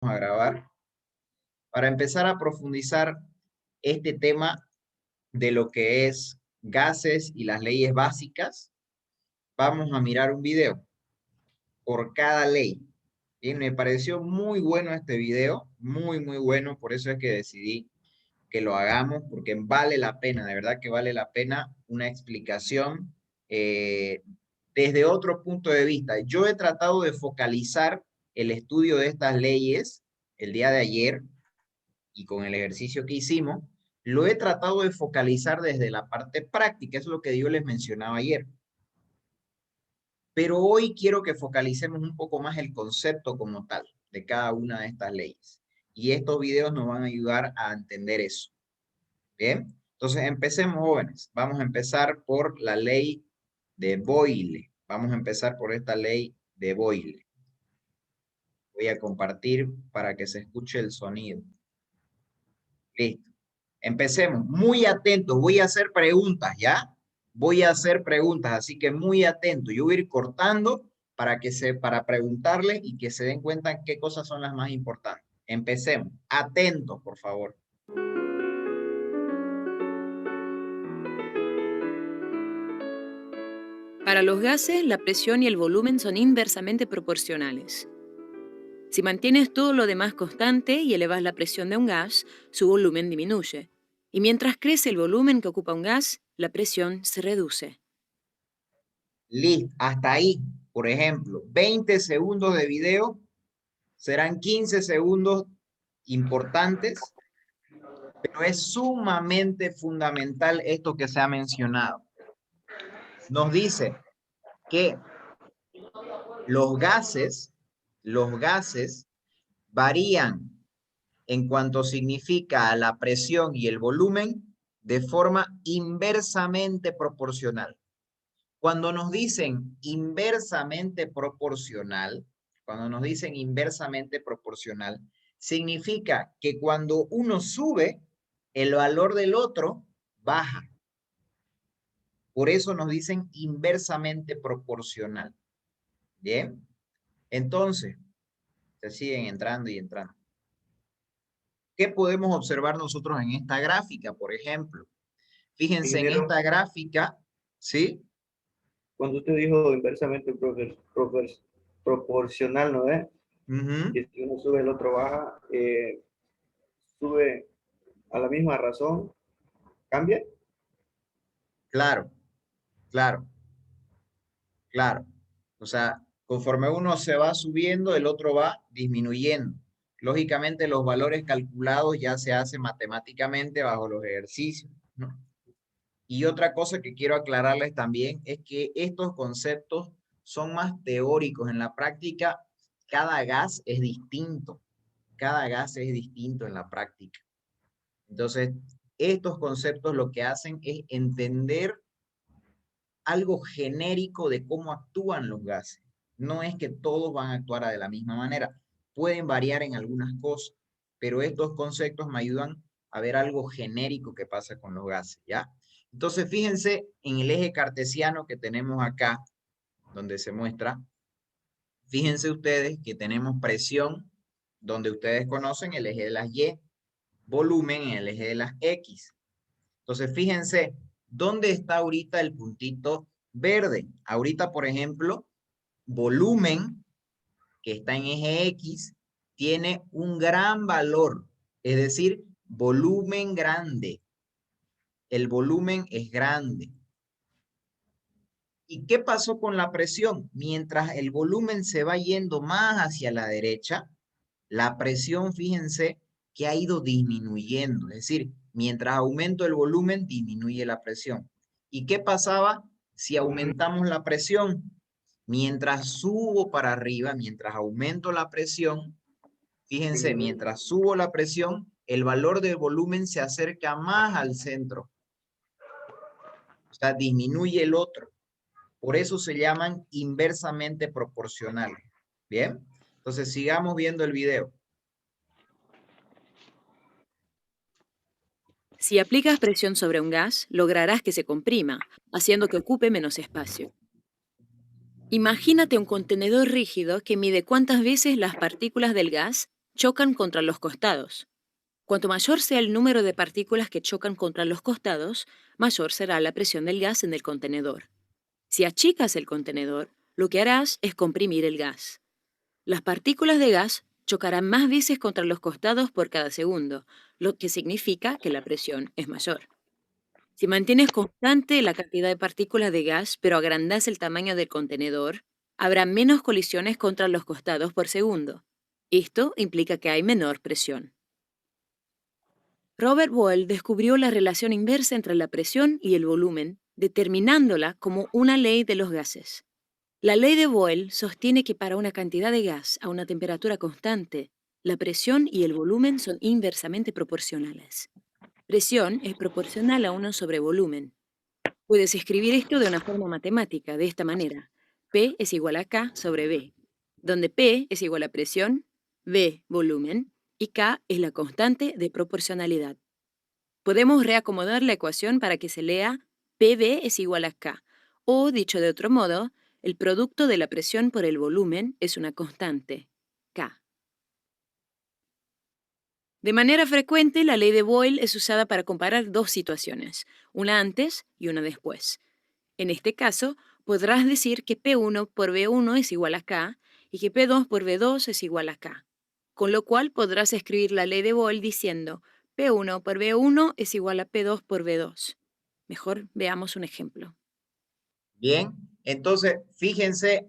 a grabar para empezar a profundizar este tema de lo que es gases y las leyes básicas. Vamos a mirar un video por cada ley. Y me pareció muy bueno este video, muy bueno, por eso es que decidí que lo hagamos, porque vale la pena, de verdad que vale la pena una explicación eh, desde otro punto de vista. Yo he tratado de focalizar el estudio de estas leyes el día de ayer y con el ejercicio que hicimos, lo he tratado de focalizar desde la parte práctica, es lo que yo les mencionaba ayer. Pero hoy quiero que focalicemos un poco más el concepto como tal de cada una de estas leyes. Y estos videos nos van a ayudar a entender eso. Bien, entonces empecemos, jóvenes. Vamos a empezar por la ley de Boyle. Vamos a empezar por esta ley de Boyle. Voy a compartir para que se escuche el sonido. Listo. Empecemos. Muy atentos. Voy a hacer preguntas, ¿ya? Voy a hacer preguntas, así que muy atento. Yo voy a ir cortando para preguntarles y que se den cuenta qué cosas son las más importantes. Empecemos. Atentos, por favor. Para los gases, la presión y el volumen son inversamente proporcionales. Si mantienes todo lo demás constante y elevas la presión de un gas, su volumen disminuye. Y mientras crece el volumen que ocupa un gas, la presión se reduce. Listo. Hasta ahí. Por ejemplo, 20 segundos de video serán 15 segundos importantes, pero es sumamente fundamental esto que se ha mencionado. Nos dice que los gases varían en cuanto significa a la presión y el volumen de forma inversamente proporcional. Cuando nos dicen inversamente proporcional, significa que cuando uno sube, el valor del otro baja. Por eso nos dicen inversamente proporcional. Bien, entonces, se siguen entrando y entrando. ¿Qué podemos observar nosotros en esta gráfica, por ejemplo? Fíjense en Ingeniero, esta gráfica, ¿sí? cuando usted dijo inversamente proporcional, ¿no es? Ujú. Que si uno sube, el otro baja, sube a la misma razón, ¿cambia? Claro, claro, claro. O sea, conforme uno se va subiendo, el otro va disminuyendo. Lógicamente, los valores calculados ya se hacen matemáticamente bajo los ejercicios, ¿no? Y otra cosa que quiero aclararles también es que estos conceptos son más teóricos. En la práctica, cada gas es distinto. Cada gas es distinto en la práctica. Entonces, estos conceptos lo que hacen es entender algo genérico de cómo actúan los gases. No es que todos van a actuar de la misma manera. Pueden variar en algunas cosas, pero estos conceptos me ayudan a ver algo genérico que pasa con los gases, ¿ya? Entonces, fíjense en el eje cartesiano que tenemos acá, donde se muestra, fíjense ustedes que tenemos presión, donde ustedes conocen el eje de las Y, volumen en el eje de las X. Entonces, fíjense, ¿dónde está ahorita el puntito verde? Ahorita, por ejemplo, volumen, que está en eje X, tiene un gran valor, es decir, volumen grande. El volumen es grande. ¿Y qué pasó con la presión? Mientras el volumen se va yendo más hacia la derecha, la presión, fíjense, que ha ido disminuyendo. Es decir, mientras aumento el volumen, disminuye la presión. ¿Y qué pasaba si aumentamos la presión? Mientras subo para arriba, mientras aumento la presión, fíjense, mientras subo la presión, el valor del volumen se acerca más al centro. O sea, disminuye el otro. Por eso se llaman inversamente proporcionales. ¿Bien? Entonces, sigamos viendo el video. Si aplicas presión sobre un gas, lograrás que se comprima, haciendo que ocupe menos espacio. Imagínate un contenedor rígido que mide cuántas veces las partículas del gas chocan contra los costados. Cuanto mayor sea el número de partículas que chocan contra los costados, mayor será la presión del gas en el contenedor. Si achicas el contenedor, lo que harás es comprimir el gas. Las partículas de gas chocarán más veces contra los costados por cada segundo, lo que significa que la presión es mayor. Si mantienes constante la cantidad de partículas de gas, pero agrandas el tamaño del contenedor, habrá menos colisiones contra los costados por segundo. Esto implica que hay menor presión. Robert Boyle descubrió la relación inversa entre la presión y el volumen, determinándola como una ley de los gases. La ley de Boyle sostiene que para una cantidad de gas a una temperatura constante, la presión y el volumen son inversamente proporcionales. Presión es proporcional a 1 sobre volumen. Puedes escribir esto de una forma matemática, de esta manera. P es igual a K sobre B, donde P es igual a presión, V volumen y K es la constante de proporcionalidad. Podemos reacomodar la ecuación para que se lea PV es igual a K, o dicho de otro modo, el producto de la presión por el volumen es una constante, K. De manera frecuente, la ley de Boyle es usada para comparar dos situaciones, una antes y una después. En este caso, podrás decir que P1 por V1 es igual a K y que P2 por V2 es igual a K, con lo cual podrás escribir la ley de Boyle diciendo P1 por V1 es igual a P2 por V2. Mejor veamos un ejemplo. Bien, entonces fíjense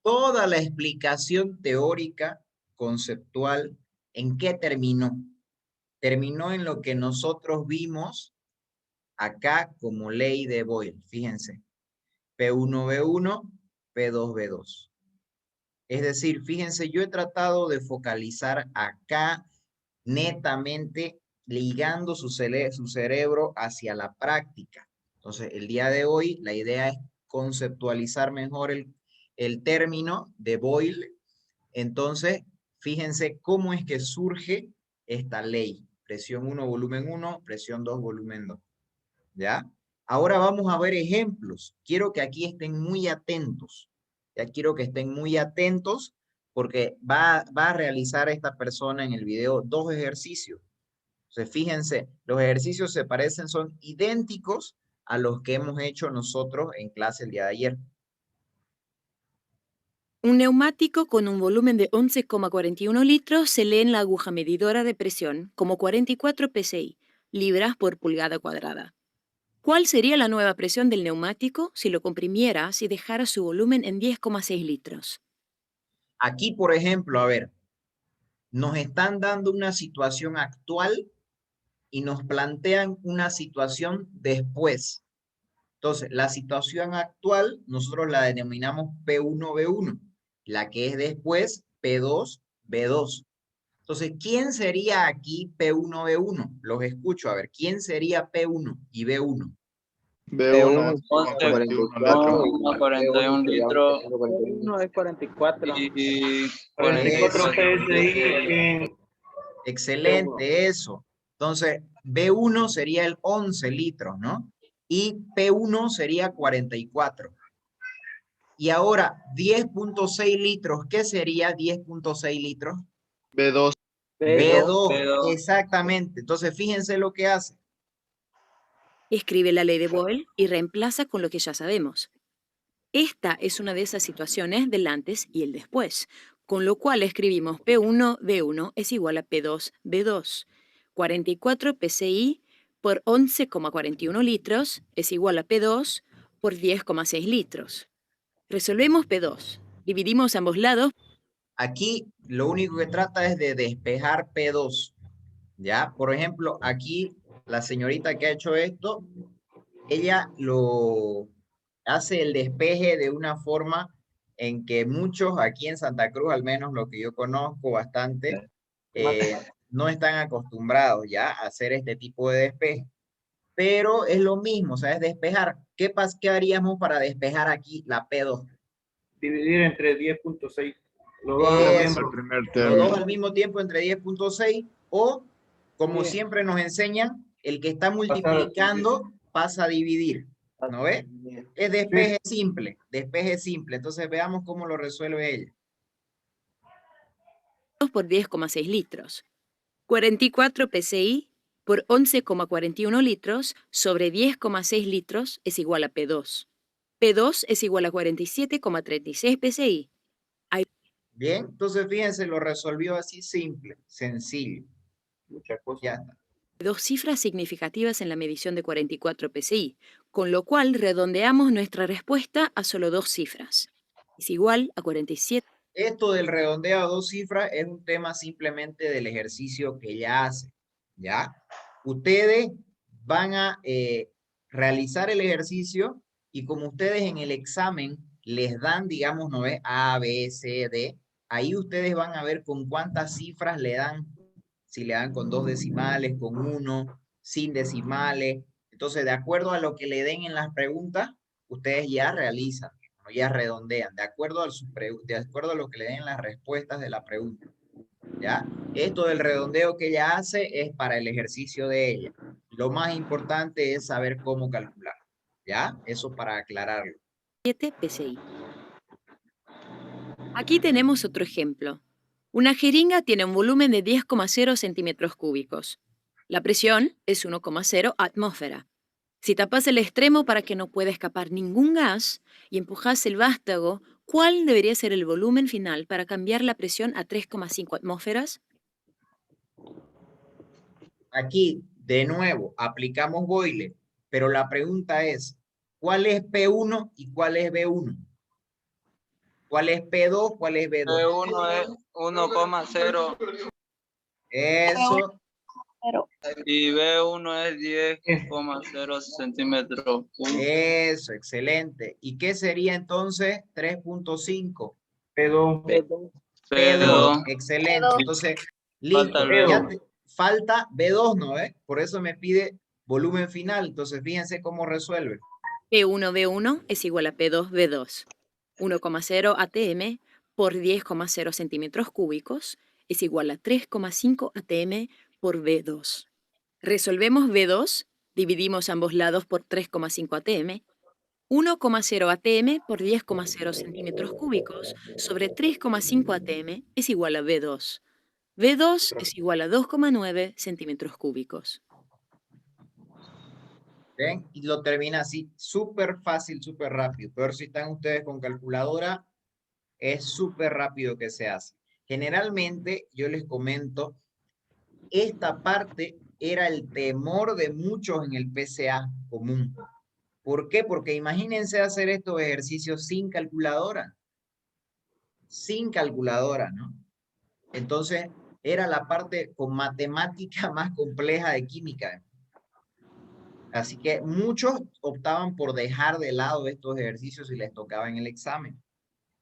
toda la explicación teórica, conceptual, ¿en qué terminó? Terminó en lo que nosotros vimos acá como ley de Boyle. Fíjense, P1V1, P2V2. Es decir, fíjense, yo he tratado de focalizar acá netamente ligando su cerebro hacia la práctica. Entonces, el día de hoy, la idea es conceptualizar mejor el término de Boyle. Entonces, fíjense cómo es que surge esta ley. Presión 1, volumen 1, presión 2, volumen 2. ¿Ya? Ahora vamos a ver ejemplos. Quiero que aquí estén muy atentos. Ya quiero que estén muy atentos porque va a realizar esta persona en el video dos ejercicios. Entonces, fíjense, los ejercicios se parecen, son idénticos a los que hemos hecho nosotros en clase el día de ayer. Un neumático con un volumen de 11,41 litros se lee en la aguja medidora de presión como 44 psi, libras por pulgada cuadrada. ¿Cuál sería la nueva presión del neumático si lo comprimieras y dejaras su volumen en 10,6 litros? Aquí, por ejemplo, a ver, nos están dando una situación actual y nos plantean una situación después. Entonces, la situación actual nosotros la denominamos P1V1, la que es después P2V2. Entonces, ¿quién sería aquí P1V1? Los escucho, a ver, ¿quién sería P1 y V1? B1 B1 41 41 litros B1 es 44. y 44 Eso. PSI en Excelente, eso. Entonces, B1 sería el 11 litros, ¿no? Y P1 sería 44. Y ahora, 10,6 litros, ¿qué sería 10,6 litros? B2. B2, B2. exactamente. Entonces, fíjense lo que hace. Escribe la ley de Boyle y reemplaza con lo que ya sabemos. Esta es una de esas situaciones del antes y el después, con lo cual escribimos P1 V1 es igual a P2 V2. 44 psi por 11,41 litros es igual a P2 por 10,6 litros. Resolvemos P2. Dividimos ambos lados. Aquí lo único que trata es de despejar P2. ¿Ya? Por ejemplo, aquí la señorita que ha hecho esto, ella lo hace el despeje de una forma en que muchos aquí en Santa Cruz, al menos lo que yo conozco bastante, no están acostumbrados ya a hacer este tipo de despeje. Pero es lo mismo, o sea, es despejar. ¿Qué haríamos para despejar aquí la P2? dividir entre 10.6. Los dos al Eso, mismo. los dos al mismo tiempo entre 10,6 o, como Sí. siempre nos enseñan, el que está Pasar a multiplicando pasa a dividir, ¿no ves? Es despeje simple, despeje simple. Entonces veamos cómo lo resuelve ella. por 10,6 litros. 44 psi por 11,41 litros sobre 10,6 litros es igual a P2. P2 es igual a 47,36 psi. Bien, entonces fíjense, lo resolvió así simple, sencillo. Muchas cosas. Ya está. Dos cifras significativas en la medición de 44 psi, con lo cual redondeamos nuestra respuesta a solo dos cifras. Es igual a 47. Esto del redondeo a dos cifras es un tema simplemente del ejercicio que ella hace, ¿ya? Ustedes van a realizar el ejercicio y como ustedes en el examen les dan, digamos, ¿no ve? A, B, C, D, ahí ustedes van a ver con cuántas cifras le dan, si le dan con 2 decimales, con 1, sin decimales. Entonces, de acuerdo a lo que le den en las preguntas, ustedes ya realizan, ¿no? Ya redondean, de acuerdo a lo que le den las respuestas de la pregunta. ¿Ya? Esto del redondeo que ella hace es para el ejercicio de ella. Lo más importante es saber cómo calcular. ¿Ya? Eso para aclararlo. psi. Aquí tenemos otro ejemplo. Una jeringa tiene un volumen de 10,0 centímetros cúbicos. La presión es 1,0 atmósfera. Si tapas el extremo para que no pueda escapar ningún gas y empujas el vástago, ¿cuál debería ser el volumen final para cambiar la presión a 3,5 atmósferas? Aquí, de nuevo, aplicamos Boyle, pero la pregunta es, ¿cuál es P1 y cuál es B1? ¿Cuál es P2? ¿Cuál es B2? P1 es 1,0 Eso, y B1 es 10,0 centímetros cúbicos. eso, excelente. ¿Y qué sería entonces 3.5? P2. P2, P2. excelente. Entonces, Falta listo. el Ya B2. falta B2, ¿no? Por eso me pide volumen final. Entonces, fíjense cómo resuelve. P1V1 es igual a P2V2. 1,0 atm por 10,0 centímetros cúbicos es igual a 3,5 atm por V2. Resolvemos V2, dividimos ambos lados por 3,5 atm. 1,0 atm por 10,0 centímetros cúbicos sobre 3,5 atm es igual a V2. V2 es igual a 2,9 centímetros cúbicos. ¿Ven? Y lo termina así, súper fácil, súper rápido. Pero si están ustedes con calculadora, es súper rápido que se hace. Generalmente, yo les comento, esta parte era el temor de muchos en el PCA común. ¿Por qué? Porque imagínense hacer estos ejercicios sin calculadora. Sin calculadora, ¿no? Entonces, era la parte con matemática más compleja de química. Así que muchos optaban por dejar de lado estos ejercicios si les tocaba en el examen.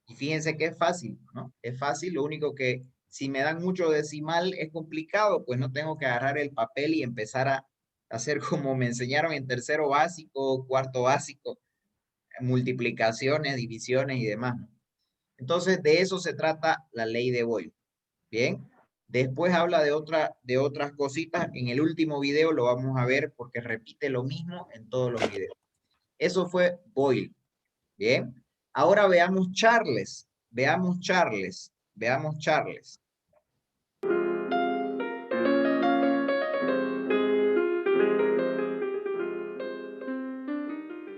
Y fíjense que es fácil, ¿no? Es fácil, lo único que si me dan mucho decimal es complicado, pues no tengo que agarrar el papel y empezar a hacer como me enseñaron en tercero básico, cuarto básico, multiplicaciones, divisiones y demás. Entonces, de eso se trata la ley de Boyle. Bien. Después habla de otras cositas. En el último video lo vamos a ver porque repite lo mismo en todos los videos. Eso fue Boyle. Bien. Ahora veamos Charles. Veamos Charles. Veamos Charles.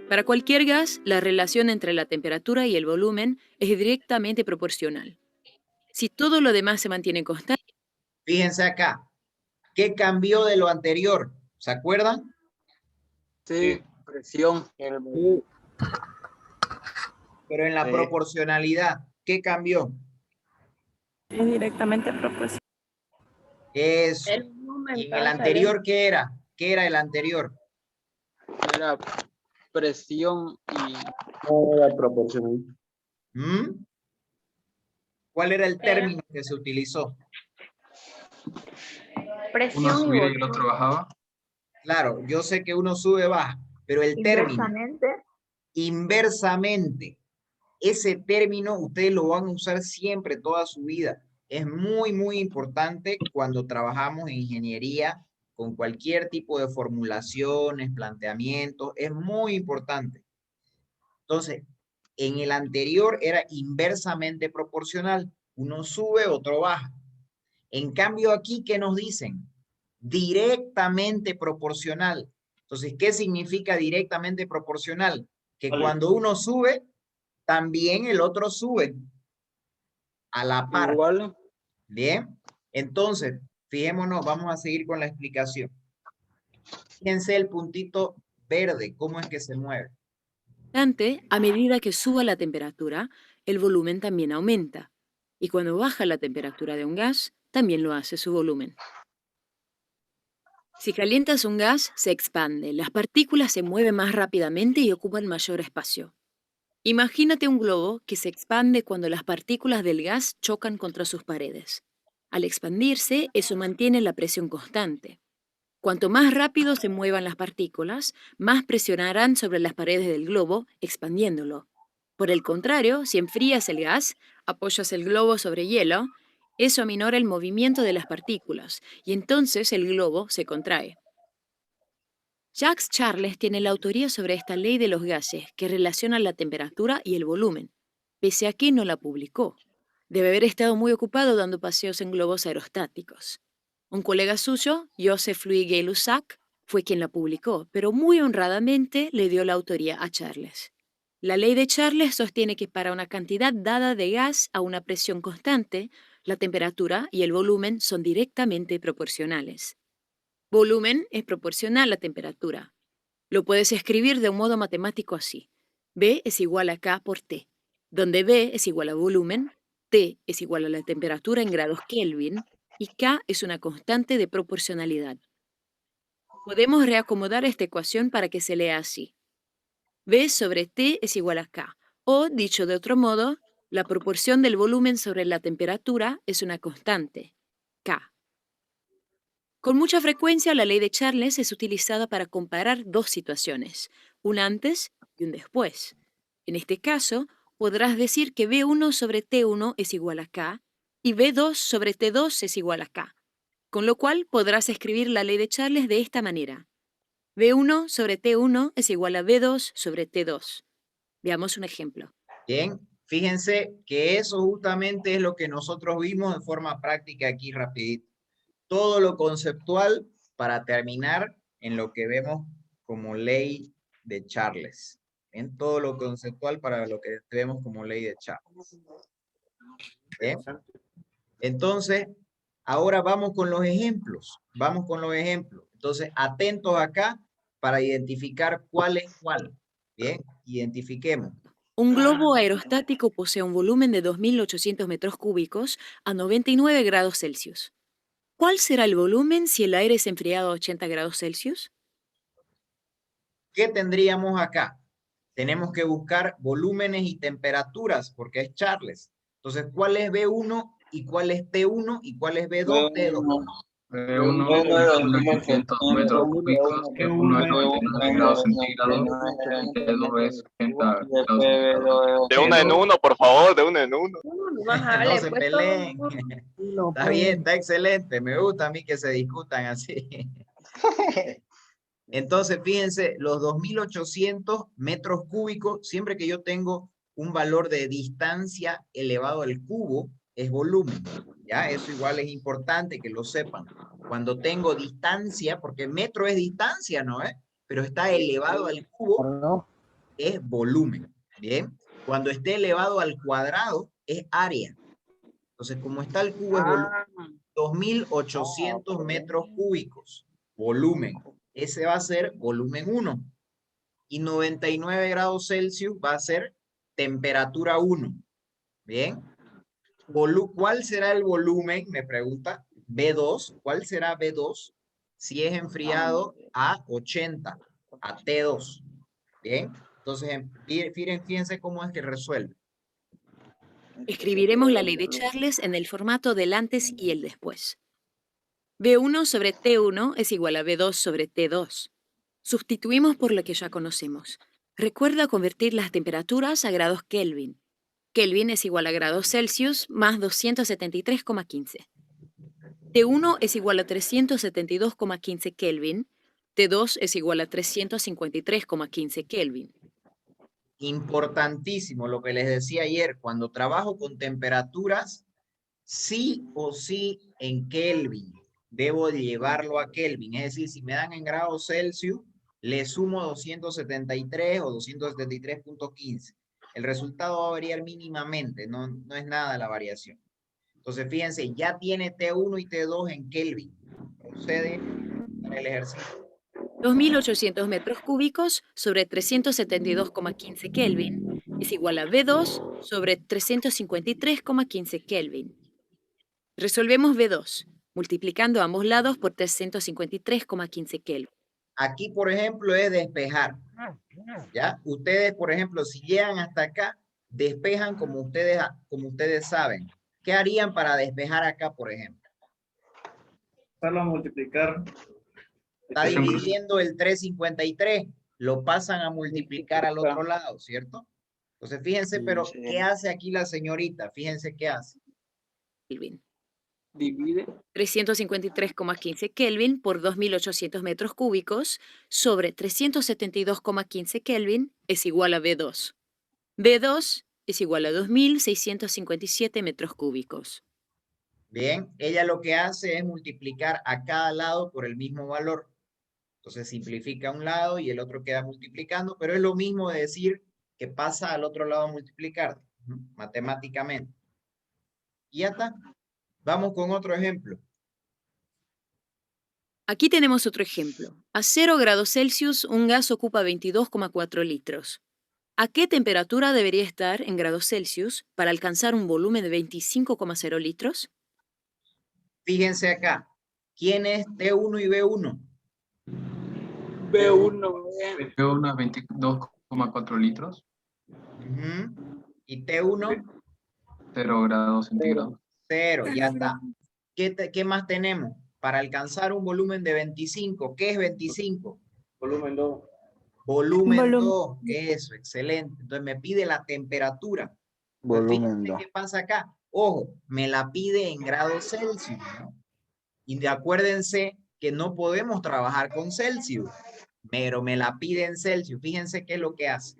Para cualquier gas, la relación entre la temperatura y el volumen es directamente proporcional. Si todo lo demás se mantiene constante, Fíjense acá. ¿Qué cambió de lo anterior? ¿Se acuerdan? Sí, presión. Pero en la proporcionalidad, ¿qué cambió? Es directamente proporcional. Eso. El volumen, ¿Y en el anterior qué era? ¿Qué era el anterior? Era presión y proporcional. ¿Mm? ¿Cuál era el término que se utilizó? presión Uno y subía y el volumen. otro bajaba. Claro, yo sé que uno sube, baja, pero el término, Inversamente. inversamente, ese término ustedes lo van a usar siempre, toda su vida. Es muy, muy importante cuando trabajamos en ingeniería con cualquier tipo de formulaciones, planteamientos, es muy importante. Entonces, en el anterior era inversamente proporcional. Uno sube, otro baja. En cambio aquí, ¿qué nos dicen? Directamente proporcional. Entonces, ¿qué significa directamente proporcional? Que Vale. cuando uno sube, también el otro sube a la par. Igual. Bien, entonces, fijémonos, vamos a seguir con la explicación. Fíjense el puntito verde, cómo es que se mueve. A medida que suba la temperatura, el volumen también aumenta. Y cuando baja la temperatura de un gas, también lo hace su volumen. Si calientas un gas, se expande, las partículas se mueven más rápidamente y ocupan mayor espacio. Imagínate un globo que se expande cuando las partículas del gas chocan contra sus paredes. Al expandirse, eso mantiene la presión constante. Cuanto más rápido se muevan las partículas, más presionarán sobre las paredes del globo, expandiéndolo. Por el contrario, si enfrías el gas, apoyas el globo sobre hielo, eso aminora el movimiento de las partículas y entonces el globo se contrae. Jacques Charles tiene la autoría sobre esta ley de los gases que relaciona la temperatura y el volumen, pese a que no la publicó. Debe haber estado muy ocupado dando paseos en globos aerostáticos. Un colega suyo, Joseph-Louis Gay-Lussac, fue quien la publicó, pero muy honradamente le dio la autoría a Charles. La ley de Charles sostiene que para una cantidad dada de gas a una presión constante, la temperatura y el volumen son directamente proporcionales. Volumen es proporcional a temperatura. Lo puedes escribir de un modo matemático así. B es igual a K por T, donde B es igual a volumen, T es igual a la temperatura en grados Kelvin y K es una constante de proporcionalidad. Podemos reacomodar esta ecuación para que se lea así. B sobre T es igual a K, o, dicho de otro modo, la proporción del volumen sobre la temperatura es una constante, K. Con mucha frecuencia, la ley de Charles es utilizada para comparar dos situaciones, un antes y un después. En este caso, podrás decir que B1 sobre T1 es igual a K y B2 sobre T2 es igual a K, con lo cual podrás escribir la ley de Charles de esta manera. B1 sobre T1 es igual a B2 sobre T2. Veamos un ejemplo. Bien, fíjense que eso justamente es lo que nosotros vimos de forma práctica aquí rapidito. Todo lo conceptual para terminar en lo que vemos como ley de Charles. En todo lo conceptual para lo que vemos como ley de Charles. Bien. Entonces, ahora vamos con los ejemplos. Vamos con los ejemplos. Entonces, atentos acá para identificar cuál es cuál. Bien, identifiquemos. Un globo aerostático posee un volumen de 2.800 metros cúbicos a 99 grados Celsius. ¿Cuál será el volumen si el aire es enfriado a 80 grados Celsius? ¿Qué tendríamos acá? Tenemos que buscar volúmenes y temperaturas porque es Charles. Entonces, ¿cuál es B1 y cuál es T1 y cuál es B2, T2? B1, 800 metros cúbicos, T1 es 99 grados centígrados, T2 es 80 grados centígrados. De uno en uno, por favor, de uno en uno. No se peleen. Está bien, está excelente. Me gusta a mí que se discutan así. Entonces, fíjense, los 2.800 metros cúbicos, siempre que yo tengo un valor de distancia elevado al cubo, es volumen. ¿Ya? Eso igual es importante que lo sepan. Cuando tengo distancia, porque metro es distancia, ¿no? Pero está elevado al cubo, es volumen. ¿Bien? Cuando esté elevado al cuadrado, es área. Entonces, como está el cubo, es volumen. 2.800 metros cúbicos, volumen. Ese va a ser volumen 1. Y 99 grados Celsius va a ser temperatura 1. ¿Bien? ¿Cuál será el volumen? Me pregunta. B2. ¿Cuál será B2? Si es enfriado a 80, a T2. ¿Bien? Entonces, fíjense cómo es que resuelve. Escribiremos la ley de Charles en el formato del antes y el después. B1 sobre T1 es igual a B2 sobre T2. Sustituimos por lo que ya conocemos. Recuerda convertir las temperaturas a grados Kelvin. Kelvin es igual a grados Celsius más 273,15. T1 es igual a 372,15 Kelvin. T2 es igual a 353,15 Kelvin. Importantísimo lo que les decía ayer. Cuando trabajo con temperaturas, sí o sí en Kelvin. Debo llevarlo a Kelvin. Es decir, si me dan en grados Celsius, le sumo 273 o 273.15. El resultado va a variar mínimamente, no es nada la variación. Entonces, fíjense, ya tiene T1 y T2 en Kelvin. Procede para el ejercicio. 2.800 metros cúbicos sobre 372,15 Kelvin es igual a V2 sobre 353,15 Kelvin. Resolvemos V2, multiplicando ambos lados por 353,15 Kelvin. Aquí, por ejemplo, es despejar. ¿Ya? Ustedes, por ejemplo, si llegan hasta acá, despejan como ustedes saben. ¿Qué harían para despejar acá, por ejemplo? Pasarlo a multiplicar. Está dividiendo el 353, lo pasan a multiplicar al otro Multiplica. lado, ¿cierto? Entonces, fíjense, pero Sí. ¿qué hace aquí la señorita? Fíjense qué hace. Kelvin. Divide 353,15 Kelvin por 2.800 metros cúbicos sobre 372,15 Kelvin es igual a V2. V2 es igual a 2.657 metros cúbicos. Bien, ella lo que hace es multiplicar a cada lado por el mismo valor. Entonces simplifica un lado y el otro queda multiplicando, pero es lo mismo de decir que pasa al otro lado a multiplicar, ¿no? Matemáticamente. Y ya está. Vamos con otro ejemplo. Aquí tenemos otro ejemplo. A 0 grados Celsius, un gas ocupa 22,4 litros. ¿A qué temperatura debería estar en grados Celsius para alcanzar un volumen de 25,0 litros? Fíjense acá. ¿Quién es T1 y B1? B1. B1 es 22,4 litros, Ujú. ¿Y T1? 0 grados centígrados. 0, ya está. ¿Qué más tenemos? Para alcanzar un volumen de 25. ¿Qué es 25? Volumen 2. Volumen Volumen. 2. Eso, excelente. Entonces me pide la temperatura. Entonces, Volumen fíjense 2. qué pasa acá. Ojo, me la pide en grados Celsius, ¿no? Y acuérdense que no podemos trabajar con Celsius, pero me la pide en Celsius. Fíjense qué es lo que hace.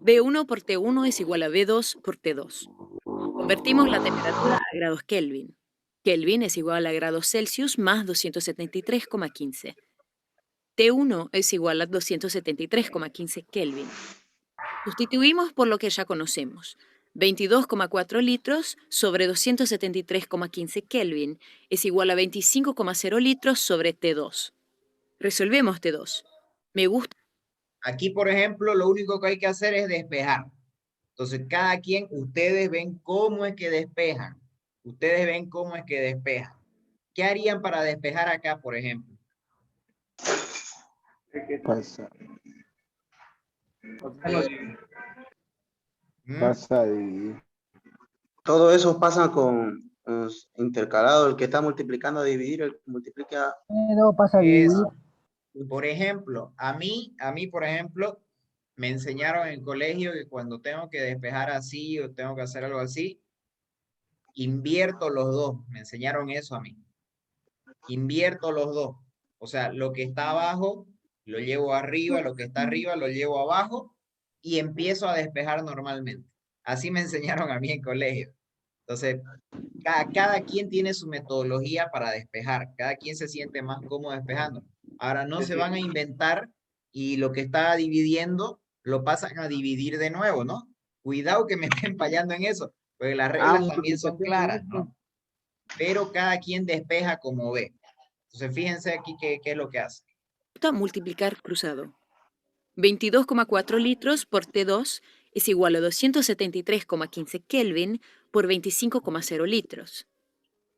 B1 por T1 es igual a B2 por T2. Convertimos la temperatura a grados Kelvin. Kelvin es igual a grados Celsius más 273,15. T1 es igual a 273,15 Kelvin. Sustituimos por lo que ya conocemos. 22,4 litros sobre 273,15 Kelvin es igual a 25,0 litros sobre T2. Resolvemos T2. Me gusta. Aquí, por ejemplo, lo único que hay que hacer es despejar. Entonces, cada quien, ustedes ven cómo es que despejan. Ustedes ven cómo es que despejan. ¿Qué harían para despejar acá, por ejemplo? Pasa, ¿Mm? pasa y Todo eso pasa con intercalado. El que está multiplicando a dividir, el que multiplica. Eso. Por ejemplo, a mí, por ejemplo, me enseñaron en el colegio que cuando tengo que despejar así o tengo que hacer algo así, invierto los dos. Me enseñaron eso a mí. Invierto los dos. O sea, lo que está abajo lo llevo arriba, lo que está arriba lo llevo abajo y empiezo a despejar normalmente. Así me enseñaron a mí en colegio. Entonces, cada quien tiene su metodología para despejar. Cada quien se siente más cómodo despejando. Ahora, no se van a inventar y lo que está dividiendo lo pasan a dividir de nuevo, ¿no? Cuidado que me estén fallando en eso, porque las reglas también son claras, ¿no? Pero cada quien despeja como ve. Entonces, fíjense aquí qué es lo que hace. Multiplicar cruzado. 22,4 litros por T2 es igual a 273,15 Kelvin por 25,0 litros.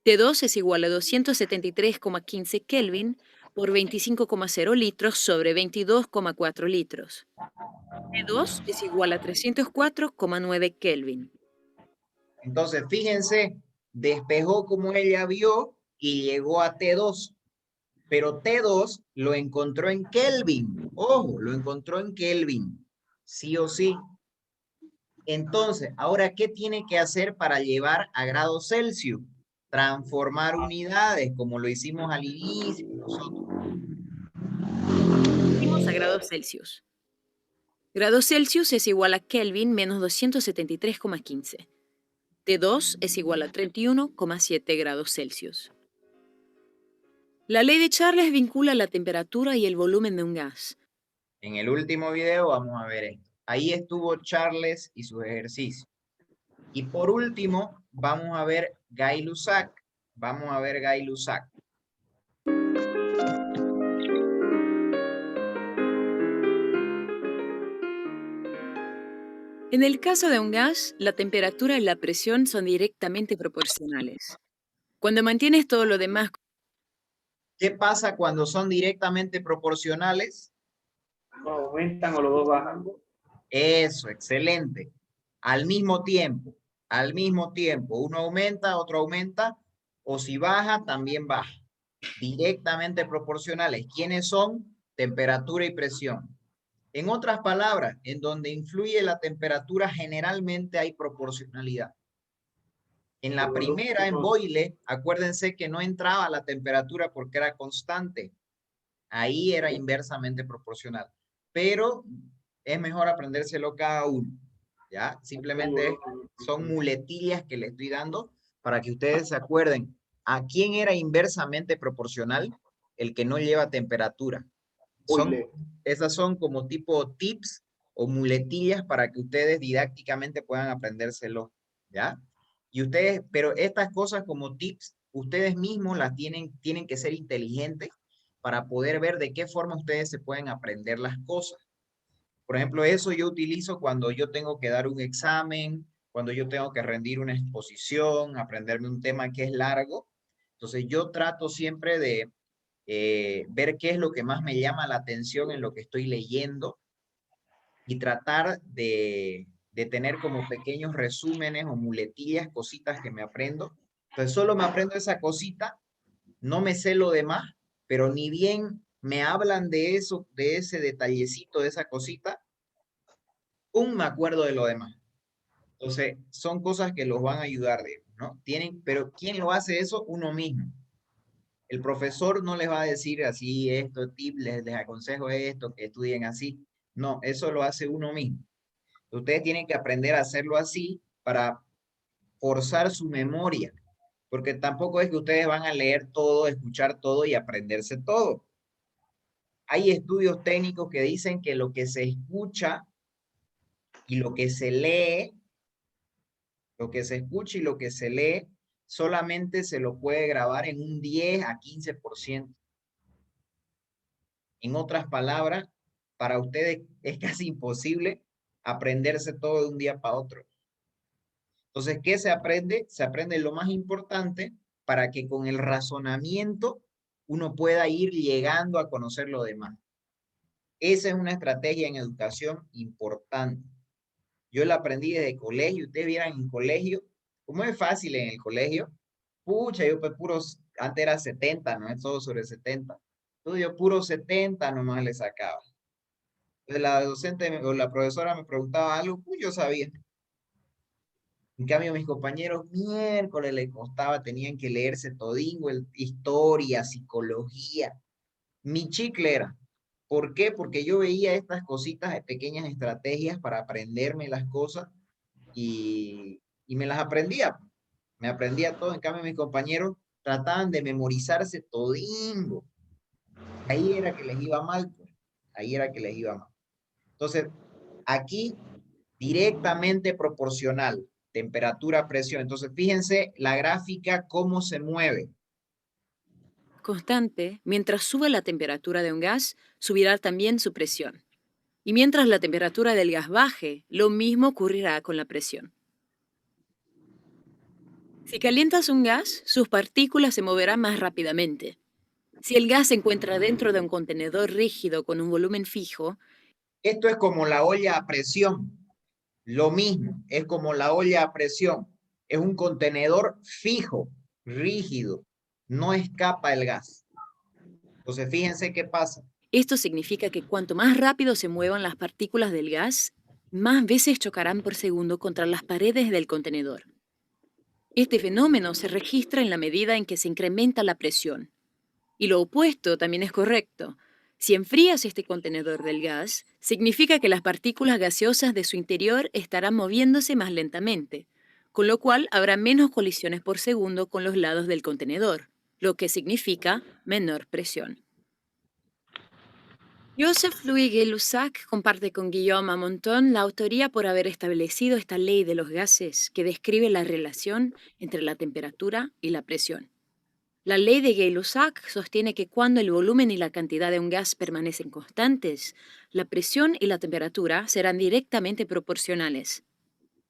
T2 es igual a 273,15 Kelvin por 25,0 litros sobre 22,4 litros. T2 es igual a 304,9 Kelvin. Entonces, fíjense, despejó como ella vio y llegó a T2. Pero T2 lo encontró en Kelvin. Ojo, lo encontró en Kelvin. Sí o sí. Entonces, ahora, ¿qué tiene que hacer para llevar a grados Celsius? Transformar unidades, como lo hicimos al inicio nosotros. Convertimos a grados Celsius. Grados Celsius es igual a Kelvin menos 273,15. T2 es igual a 31,7 grados Celsius. La ley de Charles vincula la temperatura y el volumen de un gas. En el último video vamos a ver esto. Ahí estuvo Charles y sus ejercicios. Y por último, vamos a ver Gay-Lussac. Vamos a ver Gay-Lussac. En el caso de un gas, la temperatura y la presión son directamente proporcionales. Cuando mantienes todo lo demás, ¿Qué pasa cuando son directamente proporcionales? O aumentan o los dos bajan. Eso, excelente. Al mismo tiempo, uno aumenta, otro aumenta, o si baja, también baja. Directamente proporcionales. ¿Quiénes son? Temperatura y presión. En otras palabras, en donde influye la temperatura, generalmente hay proporcionalidad. En la primera, en Boyle, acuérdense que no entraba la temperatura porque era constante. Ahí era inversamente proporcional. Pero es mejor aprendérselo cada uno. ¿Ya? Simplemente son muletillas que le estoy dando para que ustedes se acuerden. ¿A quién era inversamente proporcional? El que no lleva temperatura. Esas son como tipo tips o muletillas para que ustedes didácticamente puedan aprendérselo. ¿Ya? Y ustedes, pero estas cosas como tips, ustedes mismos las tienen que ser inteligentes para poder ver de qué forma ustedes se pueden aprender las cosas. Por ejemplo, eso yo utilizo cuando yo tengo que dar un examen, cuando yo tengo que rendir una exposición, aprenderme un tema que es largo. Entonces yo trato siempre de ver qué es lo que más me llama la atención en lo que estoy leyendo y tratar de tener como pequeños resúmenes o muletillas, cositas que me aprendo. Entonces solo me aprendo esa cosita, no me sé lo demás, pero ni bien me hablan de eso, de ese detallecito, de esa cosita, me acuerdo de lo demás. Entonces, son cosas que los van a ayudar, ¿no? Pero ¿quién lo hace eso? Uno mismo. El profesor no les va a decir así, esto, tip, les aconsejo esto, que estudien así. No, eso lo hace uno mismo. Ustedes tienen que aprender a hacerlo así para forzar su memoria, porque tampoco es que ustedes van a leer todo, escuchar todo y aprenderse todo. Hay estudios técnicos que dicen que lo que se escucha y lo que se lee, lo que se escucha y lo que se lee, solamente se lo puede grabar en un 10 a 15%. En otras palabras, para ustedes es casi imposible aprenderse todo de un día para otro. Entonces, ¿qué se aprende? Se aprende lo más importante para que con el razonamiento uno pueda ir llegando a conocer lo demás. Esa es una estrategia en educación importante. Yo la aprendí desde colegio. Ustedes vieran en colegio, como es fácil en el colegio. Pucha, yo pues puros, antes era 70, no es todo sobre 70. Entonces yo puro 70 nomás le sacaba. Entonces la docente o la profesora me preguntaba algo, pues yo sabía. En cambio, mis compañeros miércoles les costaba, tenían que leerse todingo, historia, psicología. Mi chicle era. ¿Por qué? Porque yo veía estas cositas, pequeñas estrategias para aprenderme las cosas y me las aprendía. Me aprendía todo. En cambio, mis compañeros trataban de memorizarse todingo. Ahí era que les iba mal, pues. Ahí era que les iba mal. Entonces, aquí directamente proporcional, temperatura, presión. Entonces, fíjense la gráfica cómo se mueve. constante, mientras sube la temperatura de un gas, subirá también su presión. Y mientras la temperatura del gas baje, lo mismo ocurrirá con la presión. Si calientas un gas, sus partículas se moverán más rápidamente. Si el gas se encuentra dentro de un contenedor rígido con un volumen fijo, esto es como la olla a presión. Lo mismo, es como la olla a presión. Es un contenedor fijo, rígido. No escapa el gas. Entonces, fíjense qué pasa. esto significa que cuanto más rápido se muevan las partículas del gas, más veces chocarán por segundo contra las paredes del contenedor. Este fenómeno se registra en la medida en que se incrementa la presión. Y lo opuesto también es correcto. Si enfrías este contenedor del gas, significa que las partículas gaseosas de su interior estarán moviéndose más lentamente. con lo cual habrá menos colisiones por segundo con los lados del contenedor, lo que significa menor presión. Joseph-Louis Gay-Lussac comparte con Guillaume Amonton la autoría por haber establecido esta ley de los gases que describe la relación entre la temperatura y la presión. La ley de Gay-Lussac sostiene que cuando el volumen y la cantidad de un gas permanecen constantes, la presión y la temperatura serán directamente proporcionales.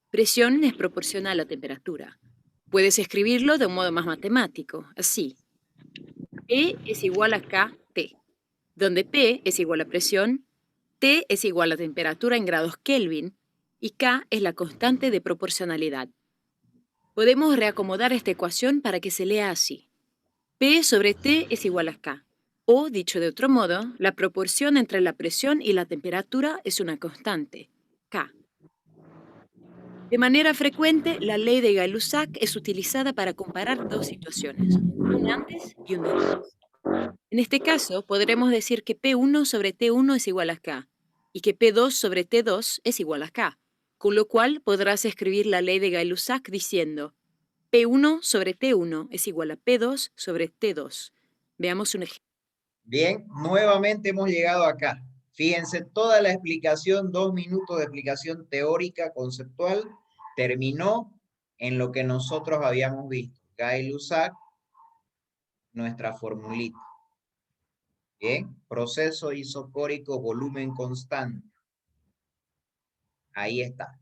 Presión es proporcional a temperatura. Puedes escribirlo de un modo más matemático, así. P es igual a KT, donde P es igual a presión, T es igual a temperatura en grados Kelvin y K es la constante de proporcionalidad. Podemos reacomodar esta ecuación para que se lea así. P sobre T es igual a K. O, dicho de otro modo, la proporción entre la presión y la temperatura es una constante, K. De manera frecuente, la ley de Gay-Lussac es utilizada para comparar dos situaciones, un antes y un después. En este caso, podremos decir que P1 sobre T1 es igual a K y que P2 sobre T2 es igual a K, con lo cual podrás escribir la ley de Gay-Lussac diciendo P1 sobre T1 es igual a P2 sobre T2. Veamos un ejemplo. Bien, nuevamente hemos llegado acá. Fíjense, toda la explicación, 2 minutos de explicación teórica, conceptual, terminó en lo que nosotros habíamos visto. Gay-Lussac, nuestra formulita. Bien, proceso isocórico, volumen constante. Ahí está.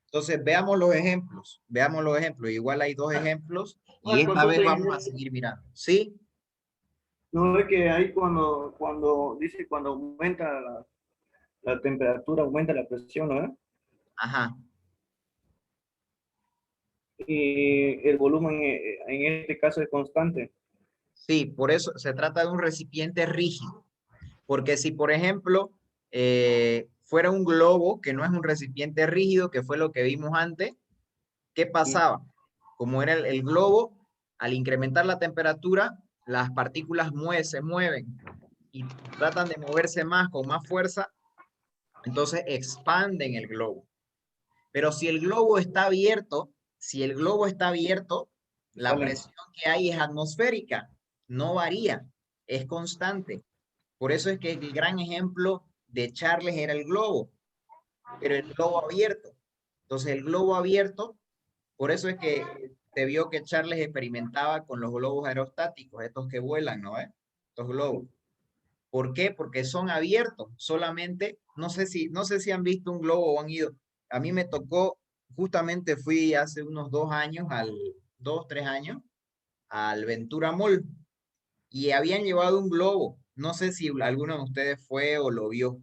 Entonces, veamos los ejemplos. Veamos los ejemplos. Igual hay 2 ejemplos y esta vez vamos a seguir mirando. ¿Sí? No es que ahí cuando aumenta la temperatura, aumenta la presión, ¿no? Ajá. Y el volumen en este caso es constante. Sí, por eso se trata de un recipiente rígido. Porque si, por ejemplo, fuera un globo, que no es un recipiente rígido, que fue lo que vimos antes, ¿qué pasaba? Como era el globo, al incrementar la temperatura, las partículas se mueven y tratan de moverse más, con más fuerza, entonces expanden el globo. Pero si el globo está abierto, la presión que hay es atmosférica, no varía, es constante. Por eso es que el gran ejemplo de Charles era el globo, pero el globo abierto. Entonces el globo abierto, por eso es que se vio que Charles experimentaba con los globos aerostáticos, estos que vuelan, ¿no? Estos globos. ¿Por qué? Porque son abiertos, solamente, no sé si han visto un globo o han ido. A mí me tocó, justamente fui hace unos 3 años, al Ventura Mall y habían llevado un globo. No sé si alguno de ustedes fue o lo vio.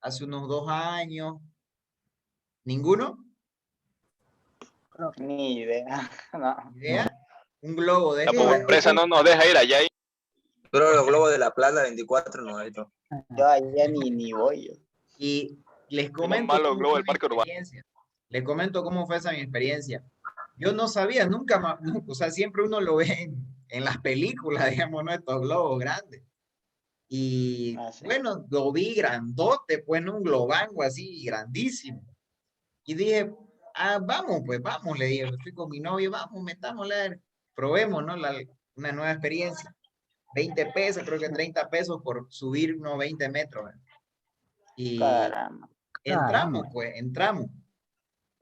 Hace unos 2 años. ¿Ninguno? Ni idea. No. ¿Idea? Un globo de La estos. pobreza no nos deja ir allá. Pero los globos de la Plaza 24 no hay. Yo allá ni voy. Yo. Y les Unos comento malos cómo globos fue del mi parque urbano. experiencia. Les comento cómo fue esa mi experiencia. Yo no sabía, nunca más, o sea, siempre uno lo ve en las películas, digamos, ¿no? Estos globos grandes. Y Sí. bueno, lo vi grandote, pues, ¿no? Un globango así, grandísimo. Y dije, vamos, pues vamos, le dije, fui con mi novio, vamos, metámosle, probemos, ¿no? Una nueva experiencia. 20 pesos, creo que 30 pesos por subir unos 20 metros. Y Caramba. entramos, pues, entramos.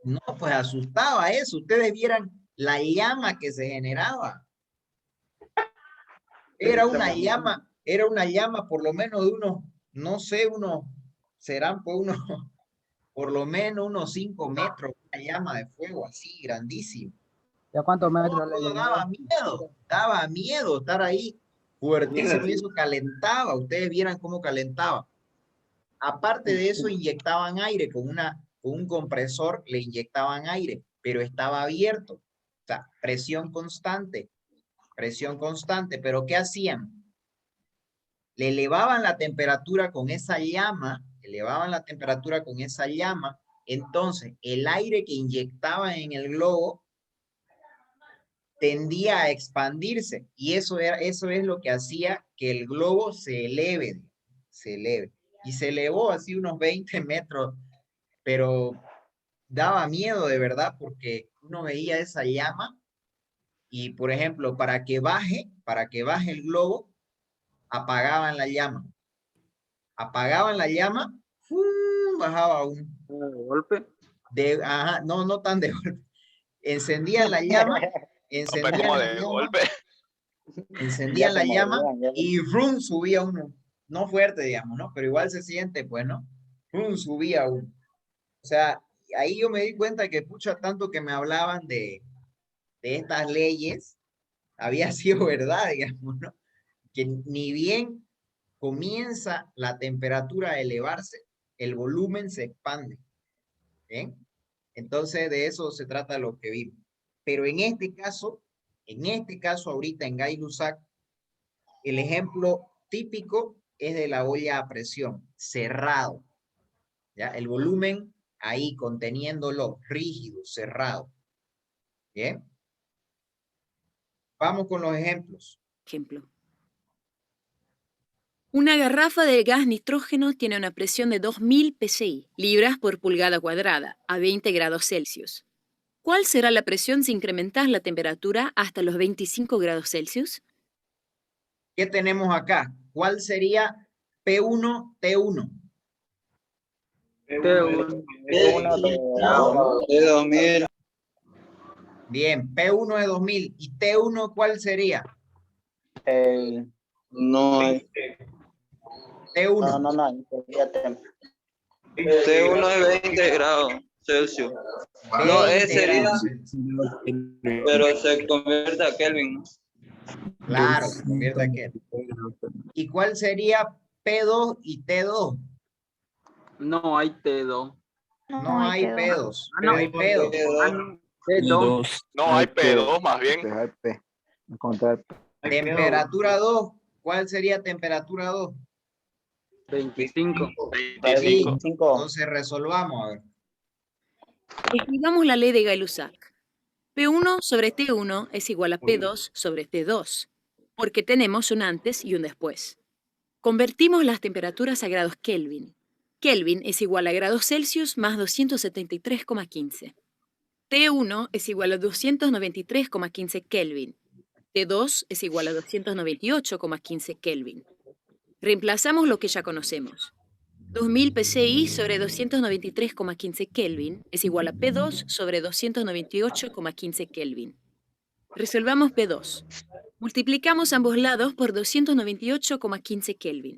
No, pues asustaba eso. Ustedes vieran la llama que se generaba. Era una llama por lo menos de unos, no sé, serán pues unos, por lo menos unos 5 metros, una llama de fuego así, grandísima. ¿Y a cuántos metros No, daba miedo estar ahí fuertísimo y eso calentaba. Ustedes vieran cómo calentaba. Aparte de eso, inyectaban aire con un compresor, le inyectaban aire, pero estaba abierto. O sea, presión constante, pero ¿qué hacían? Le elevaban la temperatura con esa llama, entonces el aire que inyectaban en el globo tendía a expandirse y eso es lo que hacía que el globo se eleve. Y se elevó así unos 20 metros, pero daba miedo de verdad porque uno veía esa llama y, por ejemplo, para que baje el globo, apagaban la llama. Apagaban la llama, ¡fum! Bajaba un... ¿De golpe? Ajá, no tan de golpe. Encendían la llama, Como de golpe. encendían la llama y ¡frum! Subía uno. No fuerte, digamos, ¿no? Pero igual se siente, pues, ¿no? ¡Frum! Subía uno. O sea, ahí yo me di cuenta que, pucha, tanto que me hablaban de estas leyes, había sido verdad, digamos, ¿no? Que ni bien comienza la temperatura a elevarse, el volumen se expande. ¿Bien? Entonces, de eso se trata lo que vimos. Pero en este caso ahorita en Gay-Lussac, el ejemplo típico es de la olla a presión, cerrado. ¿Ya? El volumen ahí conteniéndolo, rígido, cerrado. ¿Bien? Vamos con los ejemplos. Ejemplo. Una garrafa de gas nitrógeno tiene una presión de 2000 psi, libras por pulgada cuadrada, a 20 grados Celsius. ¿Cuál será la presión si incrementas la temperatura hasta los 25 grados Celsius? ¿Qué tenemos acá? ¿Cuál sería P1, T1? P1 de 2000. Bien, P1 de 2000. ¿Y T1 cuál sería? No hay. T1. No. T1 es 20 grados Celsius. No, ese sería, pero se convierte a Kelvin. Claro, se convierte a Kelvin. ¿Y cuál sería P2 y T2? No hay T2. No hay P2, no hay P2. P2. No, hay P2 más bien. Temperatura 2. ¿Cuál sería temperatura 2? 25. 25. Entonces resolvamos, a ver. Escribamos la ley de Gay-Lussac. P1 sobre T1 es igual a P2 sobre T2, porque tenemos un antes y un después. Convertimos las temperaturas a grados Kelvin. Kelvin es igual a grados Celsius más 273,15. T1 es igual a 293,15 Kelvin. T2 es igual a 298,15 Kelvin. Reemplazamos lo que ya conocemos. 2000 psi sobre 293,15 Kelvin es igual a P2 sobre 298,15 Kelvin. Resolvamos P2. Multiplicamos ambos lados por 298,15 Kelvin.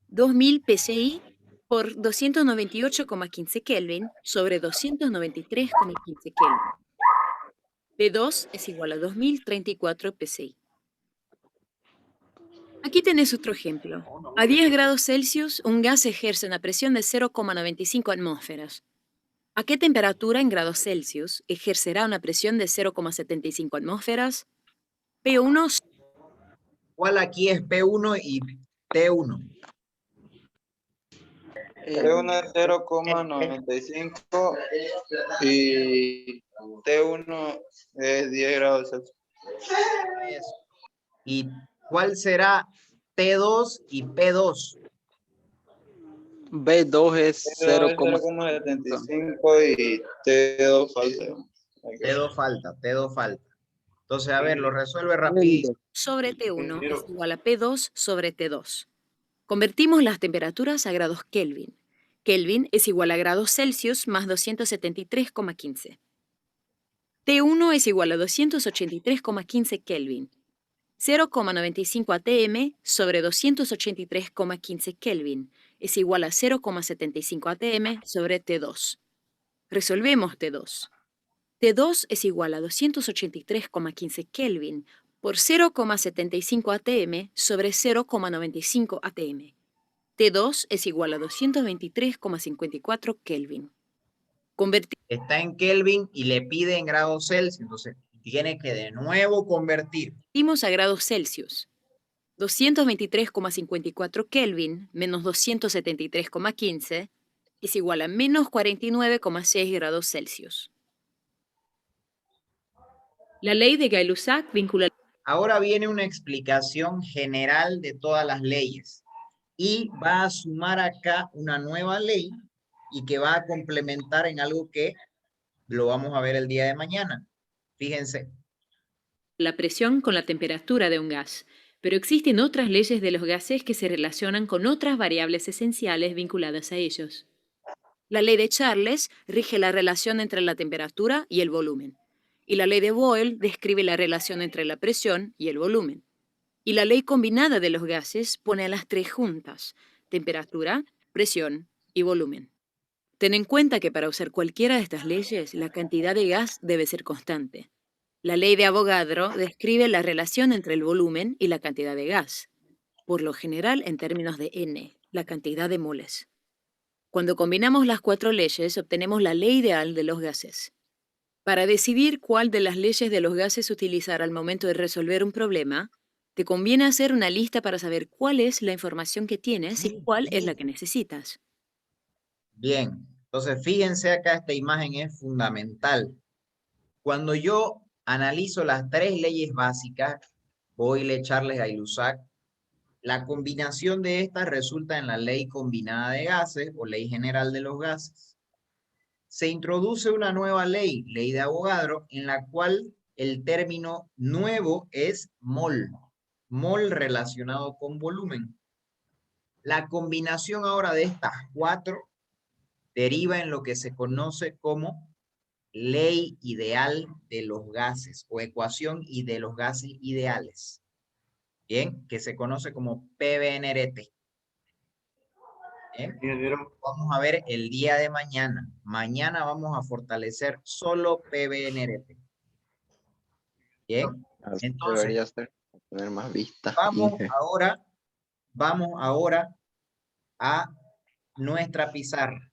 2000 psi por 298,15 Kelvin sobre 293,15 Kelvin. P2 es igual a 2034 psi. Aquí tenés otro ejemplo. A 10 grados Celsius, un gas ejerce una presión de 0,95 atmósferas. ¿A qué temperatura en grados Celsius ejercerá una presión de 0,75 atmósferas? P1. ¿Cuál aquí es P1 y T1? P1 es 0,95 y T1 es 10 grados Celsius. ¿Y cuál será T2 y P2? B2 es 0,75 y T2 falta. T2 falta. Entonces, a ver, lo resuelve rápido. Sobre T1 es igual a P2 sobre T2. Convertimos las temperaturas a grados Kelvin. Kelvin es igual a grados Celsius más 273,15. T1 es igual a 283,15 Kelvin. 0,95 atm sobre 283,15 Kelvin es igual a 0,75 atm sobre T2. Resolvemos T2. T2 es igual a 283,15 Kelvin por 0,75 atm sobre 0,95 atm. T2 es igual a 223,54 Kelvin. Está en Kelvin y le pide en grados Celsius, entonces tiene que de nuevo convertir. Convertimos a grados Celsius. 223,54 Kelvin menos 273,15 es igual a menos 49,6 grados Celsius. La ley de Gay-Lussac vincula... Ahora viene una explicación general de todas las leyes y va a sumar acá una nueva ley y que va a complementar en algo que lo vamos a ver el día de mañana. Fíjense. La presión con la temperatura de un gas, pero existen otras leyes de los gases que se relacionan con otras variables esenciales vinculadas a ellos. La ley de Charles rige la relación entre la temperatura y el volumen, y la ley de Boyle describe la relación entre la presión y el volumen. Y la ley combinada de los gases pone a las tres juntas: temperatura, presión y volumen. Ten en cuenta que para usar cualquiera de estas leyes, la cantidad de gas debe ser constante. La ley de Avogadro describe la relación entre el volumen y la cantidad de gas, por lo general en términos de N, la cantidad de moles. Cuando combinamos las cuatro leyes, obtenemos la ley ideal de los gases. Para decidir cuál de las leyes de los gases utilizar al momento de resolver un problema, te conviene hacer una lista para saber cuál es la información que tienes y cuál es la que necesitas. Bien, entonces fíjense acá, esta imagen es fundamental. Cuando yo analizo las tres leyes básicas, Boyle, Charles, Gay-Lussac, la combinación de estas resulta en la ley combinada de gases o ley general de los gases. Se introduce una nueva ley, ley de Avogadro, en la cual el término nuevo es mol, mol relacionado con volumen. La combinación ahora de estas cuatro deriva en lo que se conoce como ley ideal de los gases o ecuación y de los gases ideales. Bien, que se conoce como PBNRT. Bien, vamos a ver el día de mañana. Mañana vamos a fortalecer solo PBNRT. Bien, entonces Debería ser tener más vista. Vamos ahora a nuestra pizarra.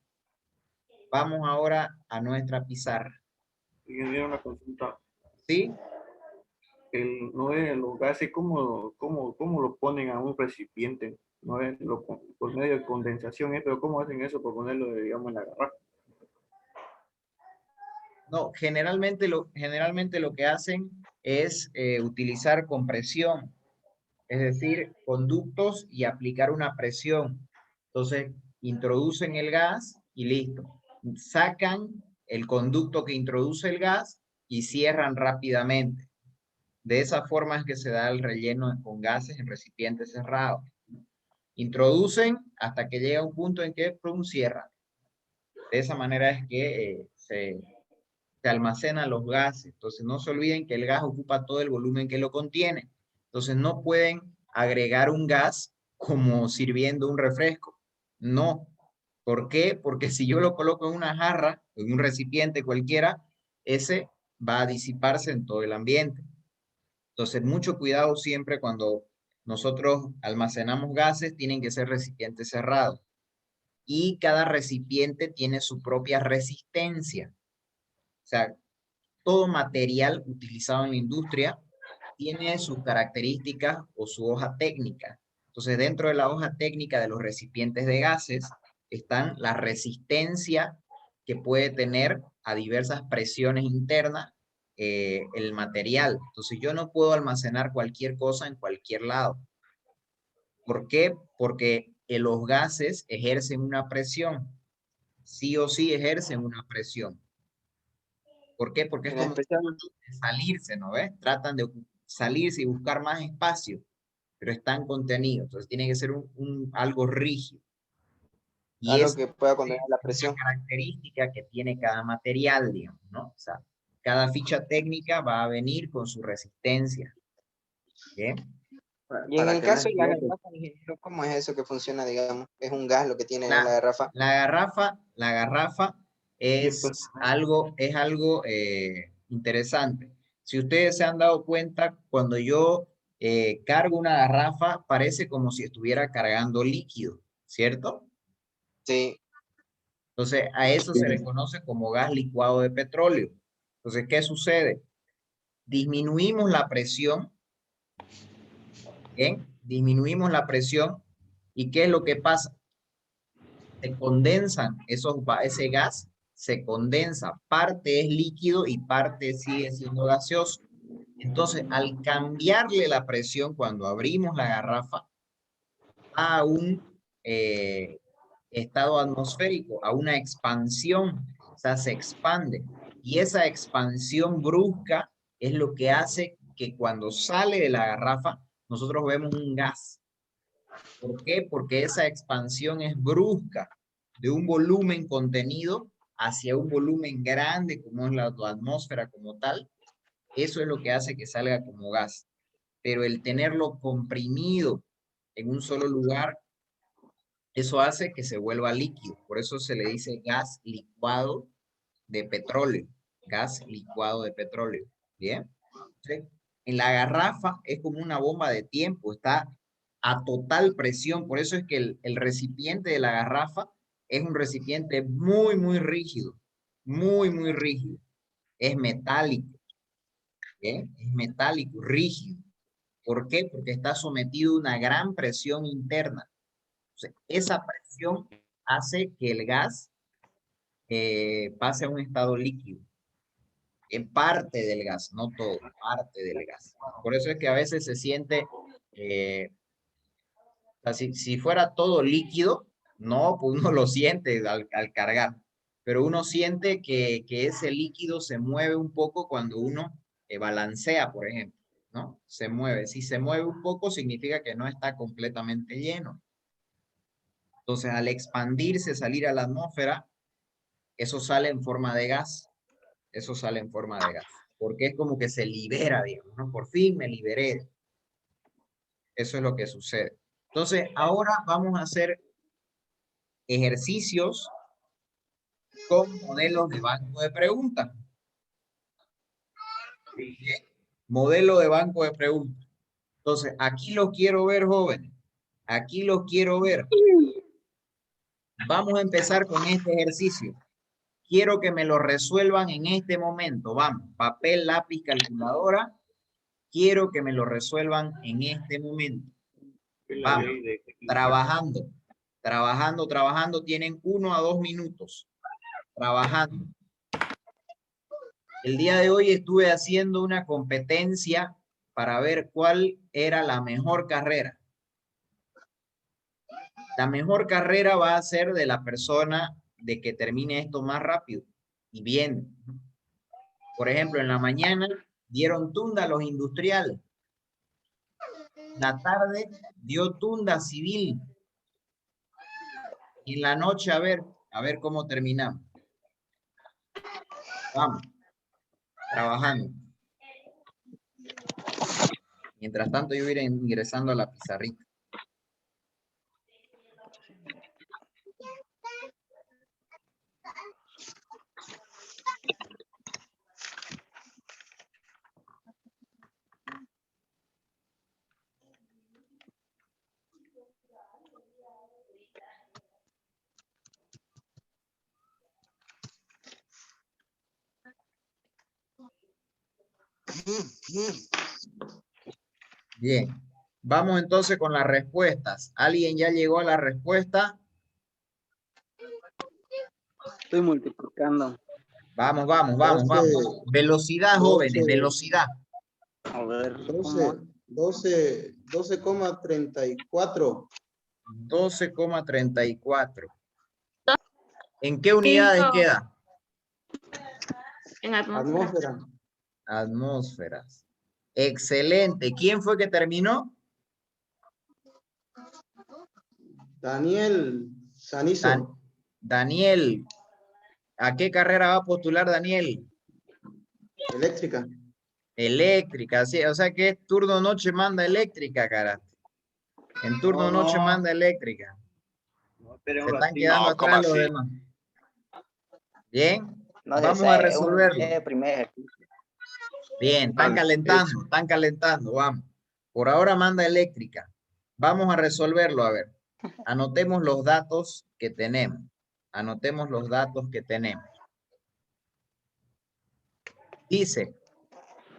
Vamos ahora a nuestra pizarra. Ingeniero, una consulta. ¿Sí? No es los gases, ¿cómo lo ponen a un recipiente? No es por medio de condensación, pero ¿cómo hacen eso por ponerlo, digamos, en la garrafa? No, generalmente lo que hacen es utilizar compresión, es decir, conductos y aplicar una presión. Entonces, introducen el gas y listo. Sacan el conducto que introduce el gas y cierran rápidamente. De esa forma es que se da el relleno con gases en recipientes cerrados. Introducen hasta que llega un punto en que cierran. De esa manera es que se almacenan los gases. Entonces no se olviden que el gas ocupa todo el volumen que lo contiene. Entonces no pueden agregar un gas como sirviendo un refresco. No. ¿Por qué? Porque si yo lo coloco en una jarra, en un recipiente cualquiera, ese va a disiparse en todo el ambiente. Entonces, mucho cuidado siempre cuando nosotros almacenamos gases, tienen que ser recipientes cerrados. Y cada recipiente tiene su propia resistencia. O sea, todo material utilizado en la industria tiene sus características o su hoja técnica. Entonces, dentro de la hoja técnica de los recipientes de gases están la resistencia que puede tener a diversas presiones internas el material. Entonces, yo no puedo almacenar cualquier cosa en cualquier lado. ¿Por qué? Porque los gases ejercen una presión. Sí o sí ejercen una presión. ¿Por qué? Porque es como salirse, ¿no ves? Tratan de salirse y buscar más espacio, pero están contenidos. Entonces tiene que ser algo rígido. Y algo es que pueda contener la presión. una característica que tiene cada material, digamos, ¿no? O sea, cada ficha técnica va a venir con su resistencia. ¿Bien? Y en el caso de la garrafa, ¿cómo es eso que funciona, digamos? ¿Es un gas lo que tiene la garrafa? La garrafa es algo interesante. Si ustedes se han dado cuenta, cuando yo cargo una garrafa, parece como si estuviera cargando líquido, ¿cierto? Sí. Entonces, a eso se le conoce como gas licuado de petróleo. Entonces, ¿qué sucede? Disminuimos la presión. ¿Bien? Disminuimos la presión. ¿Y qué es lo que pasa? Se condensan, ese gas se condensa. Parte es líquido y parte sigue siendo gaseoso. Entonces, al cambiarle la presión cuando abrimos la garrafa a un estado atmosférico, a una expansión, o sea, se expande. Y esa expansión brusca es lo que hace que cuando sale de la garrafa, nosotros vemos un gas. ¿Por qué? Porque esa expansión es brusca, de un volumen contenido hacia un volumen grande, como es la atmósfera como tal. Eso es lo que hace que salga como gas. Pero el tenerlo comprimido en un solo lugar, eso hace que se vuelva líquido. Por eso se le dice gas licuado de petróleo. Gas licuado de petróleo. ¿Bien? ¿Sí? En la garrafa es como una bomba de tiempo, está a total presión. Por eso es que el recipiente de la garrafa es un recipiente muy, muy rígido. Muy, muy rígido. Es metálico. ¿Bien? Es metálico, rígido. ¿Por qué? Porque está sometido a una gran presión interna. Entonces, esa presión hace que el gas pase a un estado líquido. En parte del gas, no todo, parte del gas. Por eso es que a veces se siente, o sea, si fuera todo líquido, no, pues uno lo siente al cargar, pero uno siente que ese líquido se mueve un poco cuando uno balancea, por ejemplo, ¿no? Se mueve. Si se mueve un poco, significa que no está completamente lleno. Entonces, al expandirse, salir a la atmósfera, eso sale en forma de gas. Eso sale en forma de gas. Porque es como que se libera, digamos, ¿no? Por fin me liberé. Eso es lo que sucede. Entonces, ahora vamos a hacer ejercicios con modelos de banco de preguntas. ¿Bien? Modelo de banco de preguntas. Entonces, aquí lo quiero ver, jóvenes. Aquí lo quiero ver. Vamos a empezar con este ejercicio. Quiero que me lo resuelvan en este momento. Vamos, papel, lápiz, calculadora. Quiero que me lo resuelvan en este momento. Vamos, trabajando. Tienen 1 a 2 minutos. Trabajando. El día de hoy estuve haciendo una competencia para ver cuál era la mejor carrera. La mejor carrera va a ser de la persona de que termine esto más rápido y bien. Por ejemplo, en la mañana dieron tunda a los industriales. La tarde dio tunda civil. Y en la noche a ver cómo terminamos. Vamos, trabajando. Mientras tanto yo iré ingresando a la pizarrita. Bien, vamos entonces con las respuestas. ¿Alguien ya llegó a la respuesta? Estoy multiplicando. Vamos. Velocidad, 12, jóvenes, velocidad. A ver, 12,34. 12,34. ¿En qué unidades queda? En atmósfera. Atmósferas. Excelente. ¿Quién fue que terminó? Daniel Sanizo. Daniel. ¿A qué carrera va a postular Daniel? Eléctrica. Eléctrica, sí. O sea que turno noche manda eléctrica, cara. En turno noche manda eléctrica. Se están quedando atrás los demás. Bien. no, Vamos a resolverlo. Primer. Bien, están calentando, vamos. Por ahora manda eléctrica. Vamos a resolverlo, a ver. Anotemos los datos que tenemos. Dice,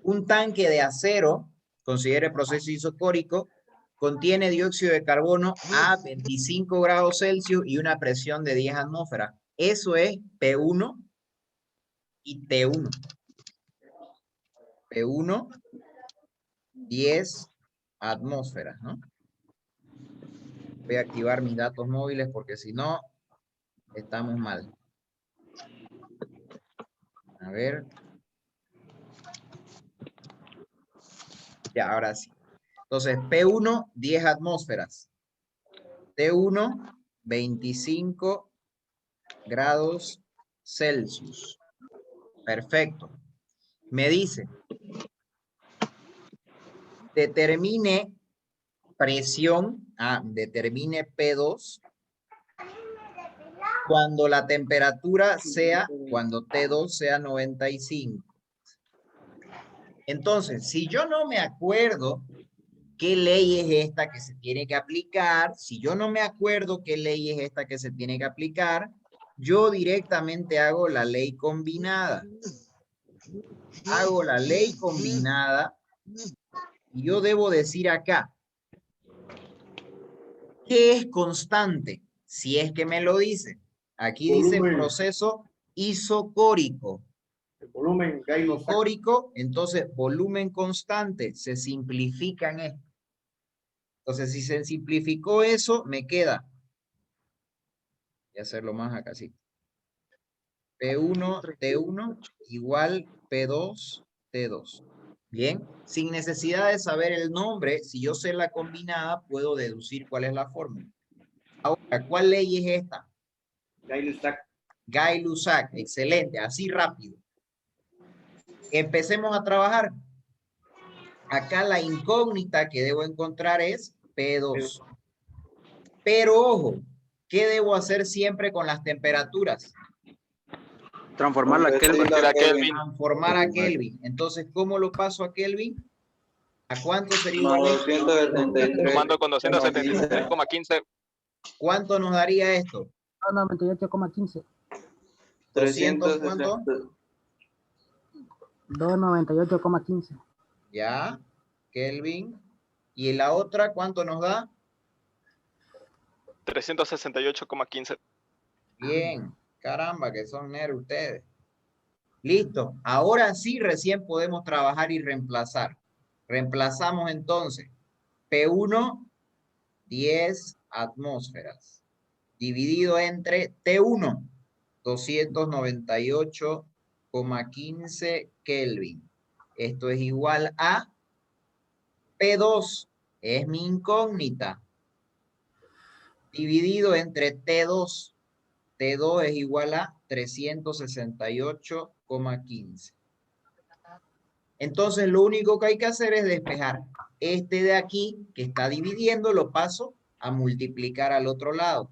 un tanque de acero, considere proceso isocórico, contiene dióxido de carbono a 25 grados Celsius y una presión de 10 atmósferas. Eso es P1 y T1. P1, 10 atmósferas, ¿no? Voy a activar mis datos móviles porque si no, estamos mal. A ver. Ya, ahora sí. Entonces, P1, 10 atmósferas. T1, 25 grados Celsius. Perfecto. Me dice, determine presión, determine P2 cuando la temperatura sea, cuando T2 sea 95. Entonces, si yo no me acuerdo qué ley es esta que se tiene que aplicar, si yo no me acuerdo qué ley es esta que se tiene que aplicar, yo directamente hago la ley combinada. Hago la ley combinada y yo debo decir acá, ¿qué es constante? Si es que me lo dice. Aquí dice proceso isocórico. El volumen isocórico, entonces volumen constante. Se simplifican esto. Entonces, si se simplificó eso, me queda. Voy a hacerlo más acá, sí. P1, T1 igual P2, T2. Bien, sin necesidad de saber el nombre, si yo sé la combinada, puedo deducir cuál es la fórmula. Ahora, ¿cuál ley es esta? Gay-Lussac. Gay-Lussac, excelente, así rápido. Empecemos a trabajar. Acá la incógnita que debo encontrar es P2. Pero ojo, ¿qué debo hacer siempre con las temperaturas? Transformarla a Kelvin. Transformar a Kelvin. Entonces, ¿cómo lo paso a Kelvin? ¿A cuánto sería igual? 273. Sumando con 273,15. ¿Cuánto nos daría esto? 98,15. 300, ¿cuánto? 298,15. Ya, Kelvin. ¿Y la otra cuánto nos da? 368,15. Bien, caramba, que son nerds ustedes. Listo, ahora sí recién podemos trabajar y reemplazar. Reemplazamos entonces P1, 10 atmósferas, dividido entre T1, 298,15 Kelvin. Esto es igual a P2, es mi incógnita, dividido entre T2. T2 es igual a 368,15. Entonces, lo único que hay que hacer es despejar. Este de aquí, que está dividiendo, lo paso a multiplicar al otro lado.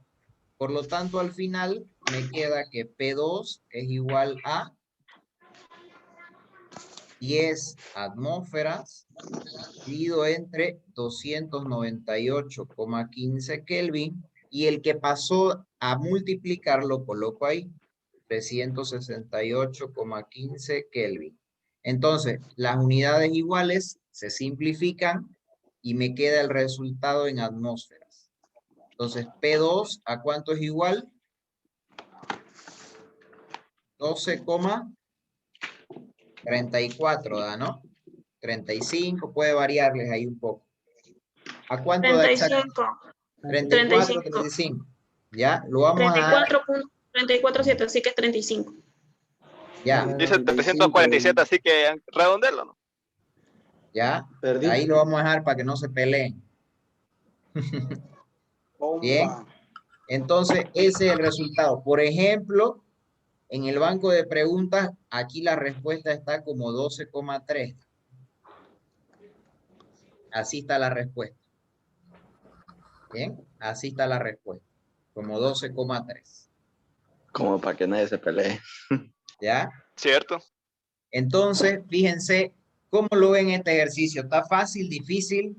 Por lo tanto, al final me queda que P2 es igual a 10 atmósferas dividido entre 298,15 Kelvin. Y el que pasó a multiplicar lo coloco ahí, 368,15 Kelvin. Entonces, las unidades iguales se simplifican y me queda el resultado en atmósferas. Entonces, P2, ¿a cuánto es igual? 12,34 da, ¿no? 35, puede variarles ahí un poco. ¿A cuánto da exacto? 34, 35. ¿Ya? Lo vamos a dar. 34,7, así que es 35. Ya. Dice 347, así que redondelo, ¿no? Ya. Ahí lo vamos a dejar para que no se peleen. Bien. Entonces, ese es el resultado. Por ejemplo, en el banco de preguntas, aquí la respuesta está como 12,3. Así está la respuesta. Bien, así está la respuesta. Como 12,3. Como para que nadie se pelee. ¿Ya? Cierto. Entonces, fíjense, ¿cómo lo ven este ejercicio? ¿Está fácil, difícil?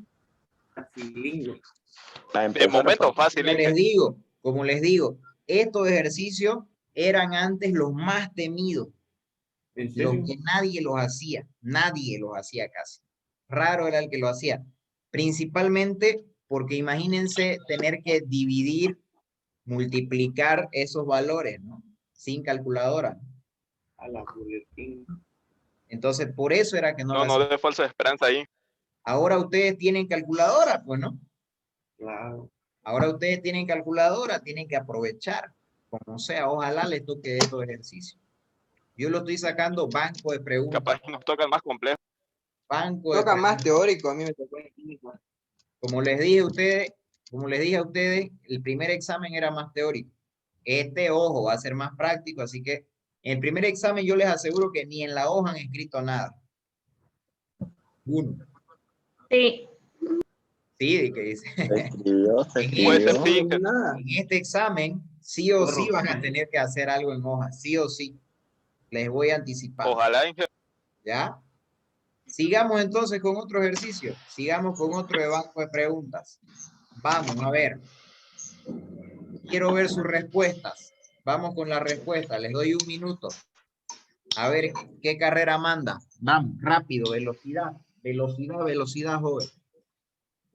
De momento fácil. Como les digo, estos ejercicios eran antes los más temidos. Los que nadie los hacía casi. Raro era el que lo hacía. Principalmente porque imagínense tener que dividir, multiplicar esos valores, ¿no? Sin calculadora. A la boletín. Entonces, por eso era que no No de falsa esperanza ahí. Ahora ustedes tienen calculadora, pues, ¿no? Claro. Ahora ustedes tienen calculadora, tienen que aprovechar. Como sea, ojalá les toque estos ejercicios. Yo lo estoy sacando banco de preguntas. Capaz nos toca el más complejo. Banco de Toca más preguntas. teórico, a mí me tocó en química. Como les dije a ustedes, el primer examen era más teórico. Este, ojo, va a ser más práctico, así que en el primer examen yo les aseguro que ni en la hoja han escrito nada. Uno. Sí. Sí, de que dice. Puede ser sí. En este examen, sí o sí van a tener que hacer algo en hoja, sí o sí. Les voy a anticipar. Ojalá. ¿Ya? Sigamos entonces con otro ejercicio. Sigamos con otro de banco de preguntas. Vamos a ver. Quiero ver sus respuestas. Vamos con la respuesta. Les doy 1 minuto. A ver qué carrera manda. Vamos, rápido, velocidad. Velocidad, velocidad, joven.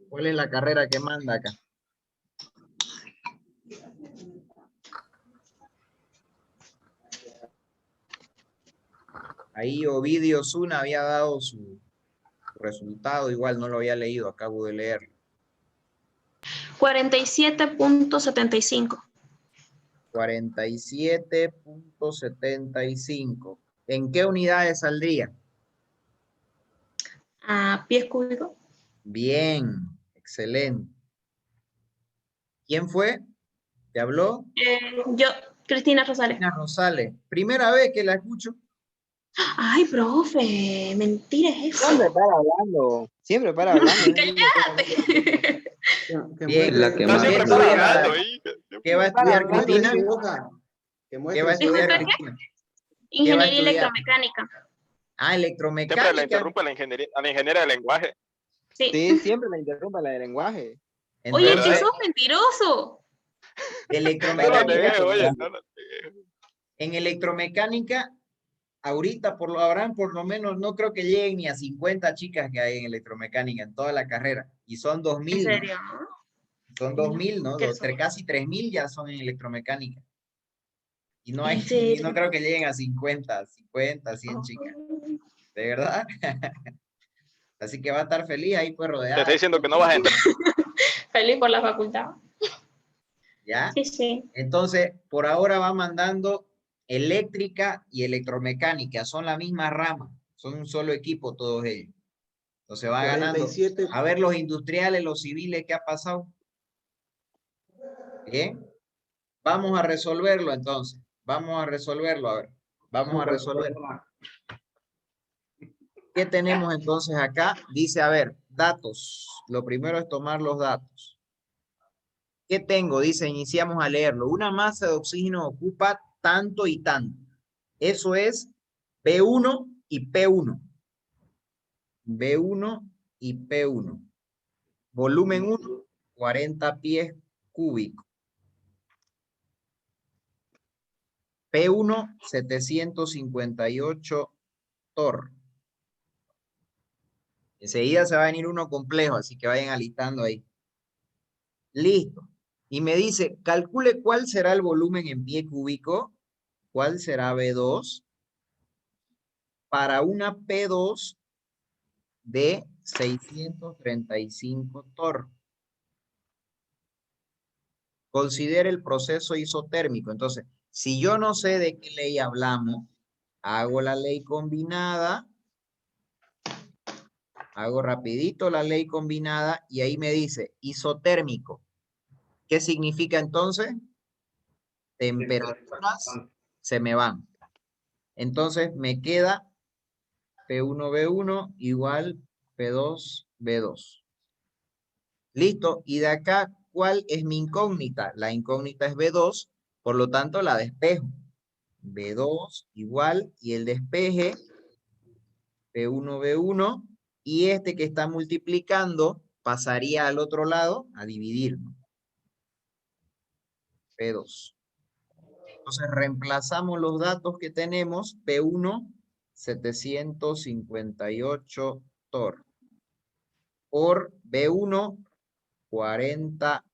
¿Cuál es la carrera que manda acá? Ahí Ovidio Zuna había dado su resultado. Igual no lo había leído, acabo de leerlo. 47.75. 47.75. ¿En qué unidades saldría? A pies cúbicos. Bien, excelente. ¿Quién fue? ¿Te habló? Yo, Cristina Rosales. Cristina Rosales. Primera vez que la escucho. Ay, profe, mentira es eso. Siempre para hablando. Siempre para hablando. ¡Cállate! Bien, La que No más siempre ¿Qué está estudia? hablando ahí. ¿Qué va a estudiar Cristina? Que ¿Qué muestre va a su estudiar hoja. Cristina? Ingeniería estudiar? electromecánica. Ah, Siempre la electromecánica. interrumpe la ingeniería, a la ingeniera de lenguaje. Sí. Sí, siempre la interrumpa la de lenguaje. Oye, Entonces, que sos mentiroso. No lo electromecánica. negué, oye. No lo negué. En electromecánica, ahorita habrán por lo menos, no creo que lleguen ni a 50 chicas que hay en electromecánica en toda la carrera. Y son 2.000. ¿En ¿no? serio? Son 2.000, ¿no? ¿Qué eso? Casi 3.000 ya son en electromecánica. Y no ¿En hay, y serio? no creo que lleguen a 50, 100 chicas. ¿De verdad? Así que va a estar feliz ahí pues Te rodeada. estoy diciendo que no vas a entrar. Feliz por la facultad. ¿Ya? Sí, sí. Entonces, por ahora va mandando eléctrica y electromecánica. Son la misma rama. Son un solo equipo todos ellos. Entonces va ganando. 47. A ver los industriales, los civiles, ¿qué ha pasado? Bien. Vamos a resolverlo entonces. Vamos a resolverlo, a ver. Vamos a resolver. ¿Qué tenemos entonces acá? Dice, a ver, datos. Lo primero es tomar los datos. ¿Qué tengo? Dice, iniciamos a leerlo. Una masa de oxígeno ocupa tanto y tanto. Eso es B1 y P1. B1 y P1. Volumen 1, 40 pies cúbicos. P1, 758 torr. Enseguida se va a venir uno complejo, así que vayan alistando ahí. Listo. Y me dice, calcule cuál será el volumen en pie cúbico, cuál será B2, para una P2 de 635 torr. Considere el proceso isotérmico. Entonces, si yo no sé de qué ley hablamos, hago la ley combinada, hago rapidito la ley combinada y ahí me dice isotérmico. ¿Qué significa entonces? Temperaturas se me van. Entonces me queda P1V1 igual P2V2. Listo. Y de acá, ¿cuál es mi incógnita? La incógnita es B2, por lo tanto la despejo. B2 igual, y el despeje, P1V1, y este que está multiplicando pasaría al otro lado a dividir. P2. Entonces reemplazamos los datos que tenemos. P1, 758 torr. Por B1, 40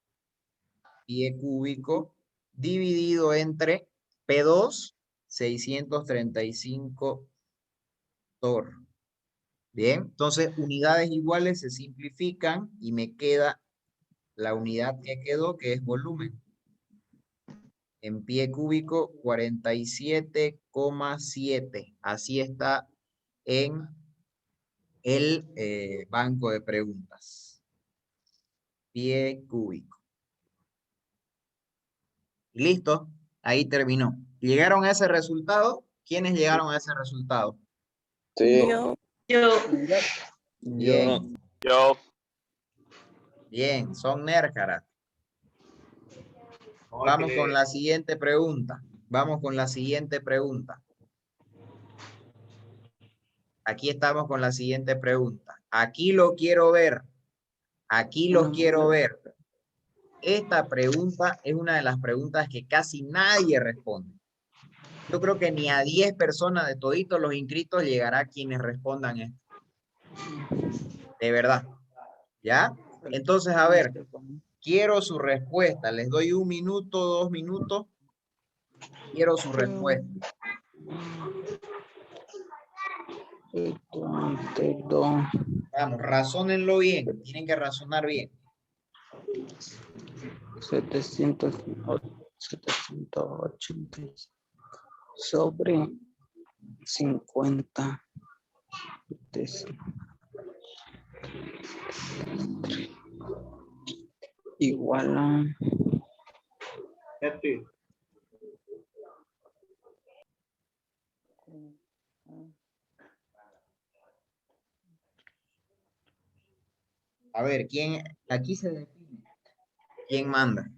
pie cúbico, dividido entre P2, 635 torr. Bien, entonces unidades iguales se simplifican y me queda la unidad que quedó, que es volumen. En pie cúbico, 47,7. Así está en el banco de preguntas. Pie cúbico. Listo, ahí terminó. ¿Llegaron a ese resultado? ¿Quiénes llegaron a ese resultado? Sí. Bien. Yo. Bien, son nércaras. Vamos con la siguiente pregunta. Vamos con la siguiente pregunta. Aquí estamos con la siguiente pregunta. Aquí lo quiero ver. Aquí los quiero ver. Esta pregunta es una de las preguntas que casi nadie responde. Yo creo que ni a 10 personas de toditos los inscritos llegará quienes respondan esto. De verdad. ¿Ya? Entonces, a ver, quiero su respuesta. Les doy 1 minuto, 2 minutos. Quiero su respuesta. Vamos, razónenlo bien. Tienen que razonar bien. 780 sobre 50 igual a A ver, ¿quién? Aquí se define. ¿Quién manda?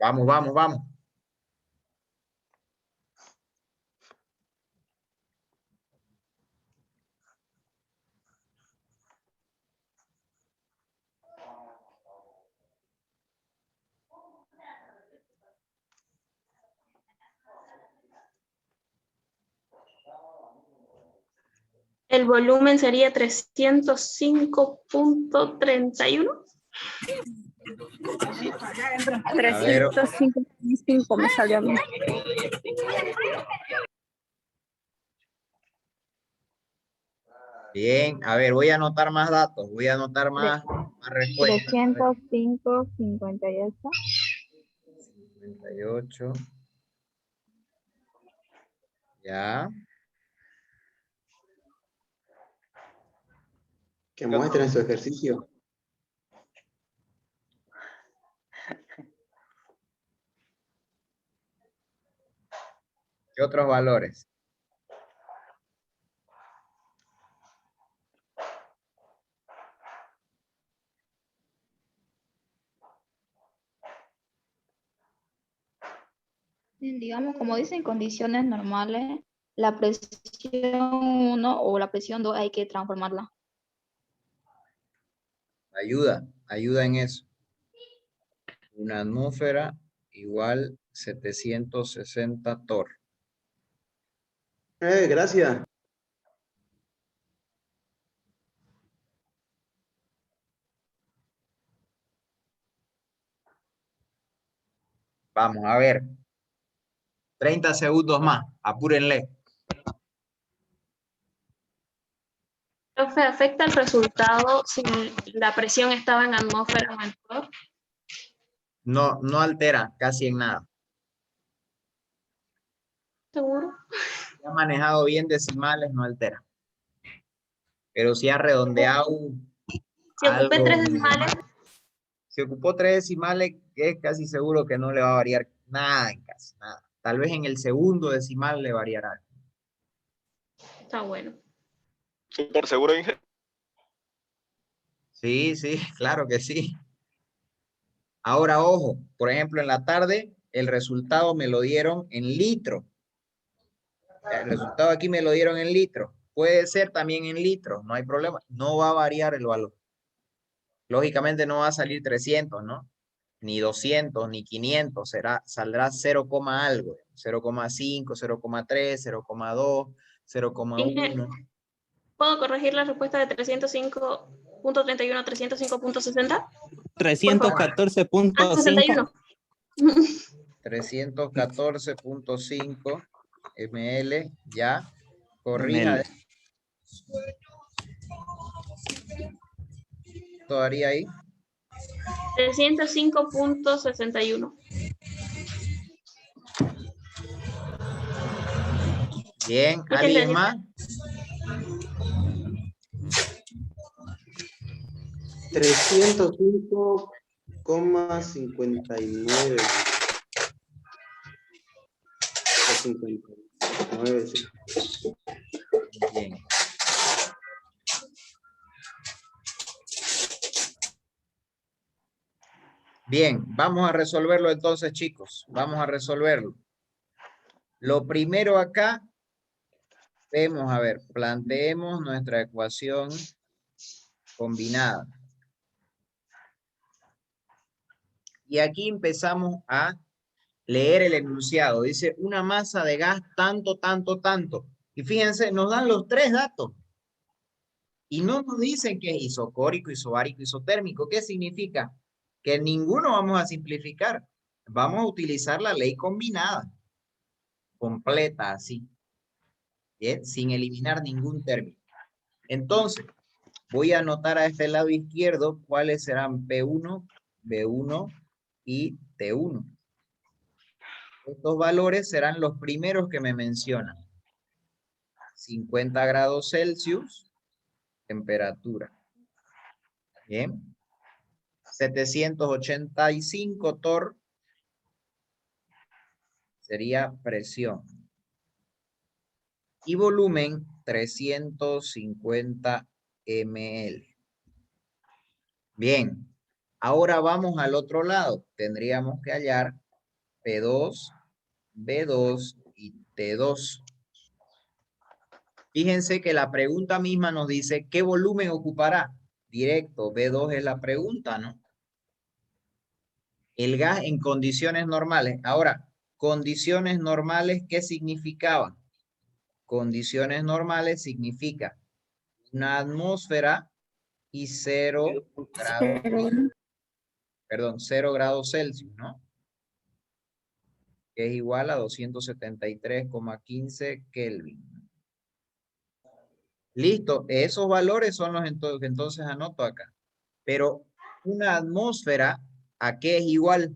Vamos, vamos, vamos. El volumen sería 305.31. 355 me salió a mí. Bien, a ver, voy a anotar más datos, voy a anotar más respuestas. 305.58. 58. Ya. Que muestren su ejercicio. ¿Qué otros valores? Digamos, como dicen condiciones normales, la presión 1 o la presión 2 hay que transformarla. Ayuda en eso. Una atmósfera igual 760 torr. Gracias. Vamos a ver. 30 segundos más. Apúrenle. Profe, ¿afecta el resultado si la presión estaba en atmósfera o en torr? No, no altera casi en nada. ¿Seguro? Si ha manejado bien decimales, no altera. Pero si ha redondeado Si ocupé algo 3 decimales. Si ocupó 3 decimales, es casi seguro que no le va a variar nada en casi nada. Tal vez en el segundo decimal le variará. Está bueno. ¿Súper seguro, Inge? Sí, sí, claro que sí. Ahora, ojo, por ejemplo, en la tarde, el resultado me lo dieron en litro. El resultado aquí me lo dieron en litro. Puede ser también en litro, no hay problema. No va a variar el valor. Lógicamente no va a salir 300, ¿no? ni 200, ni 500, saldrá 0, algo, 0,5, 0,3, 0,2, 0,1. ¿Puedo corregir la respuesta de 305.31 a 305.60? 314.5. 314.5 ml, ya, corrija. ¿Todavía ahí? 305.61. Bien, ¿alguien más? 305,59. 59, sí. Bien. Bien, vamos a resolverlo entonces, chicos. Vamos a resolverlo. Lo primero acá, vemos, a ver, planteemos nuestra ecuación combinada. Y aquí empezamos a leer el enunciado. Dice, una masa de gas tanto, tanto, tanto. Y fíjense, nos dan los 3 datos. Y no nos dicen que es isocórico, isobárico, isotérmico. ¿Qué significa? Que ninguno vamos a simplificar. Vamos a utilizar la ley combinada. Completa, así. Bien, sin eliminar ningún término. Entonces, voy a anotar a este lado izquierdo cuáles serán P1, B1 y T1. Estos valores serán los primeros que me mencionan. 50 grados Celsius, temperatura. Bien. 785 torr sería presión. Y volumen 350 ml. Bien. Ahora vamos al otro lado. Tendríamos que hallar P2, B2 y T2. Fíjense que la pregunta misma nos dice ¿qué volumen ocupará? Directo, B2 es la pregunta, ¿no? El gas en condiciones normales. Ahora, condiciones normales, ¿qué significaba? Condiciones normales significa una atmósfera y 0 grados Celsius, ¿no? Que es igual a 273,15 Kelvin. Listo, esos valores son los que entonces anoto acá. Pero una atmósfera, ¿a qué es igual?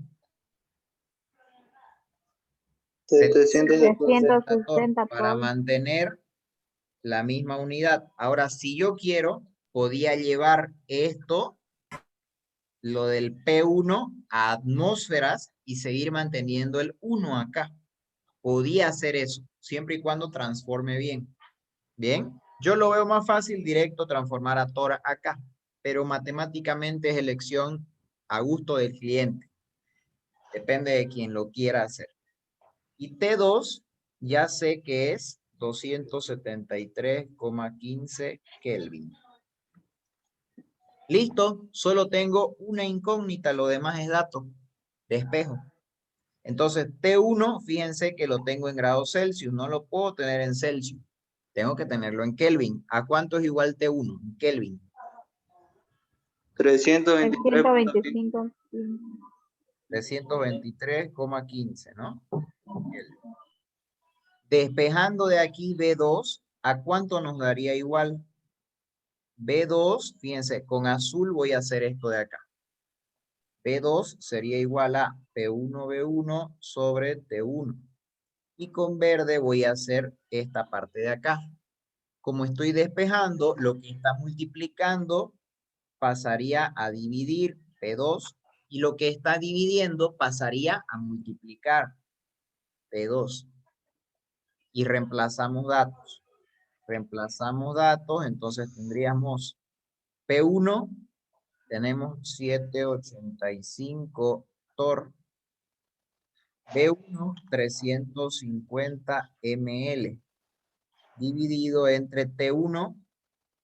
760 para mantener la misma unidad. Ahora, si yo quiero, podía llevar esto, lo del P1, a atmósferas y seguir manteniendo el 1 acá. Podía hacer eso, siempre y cuando transforme bien. Bien, yo lo veo más fácil directo transformar a torr acá, pero matemáticamente es elección a gusto del cliente. Depende de quien lo quiera hacer. Y T2 ya sé que es 273,15 Kelvin. Listo, solo tengo una incógnita, lo demás es dato de espejo. Entonces T1, fíjense que lo tengo en grados Celsius, no lo puedo tener en Celsius. Tengo que tenerlo en Kelvin. ¿A cuánto es igual T1? En Kelvin. 325. 323,15, ¿no? Despejando de aquí B2, ¿a cuánto nos daría igual? B2, fíjense, con azul voy a hacer esto de acá. B2 sería igual a P1B1 sobre T1. Y con verde voy a hacer esta parte de acá. Como estoy despejando, lo que está multiplicando pasaría a dividir P2 y lo que está dividiendo pasaría a multiplicar P2. Y reemplazamos datos. Reemplazamos datos, entonces tendríamos P1, tenemos 785 torr. B1, 350 ml. Dividido entre T1,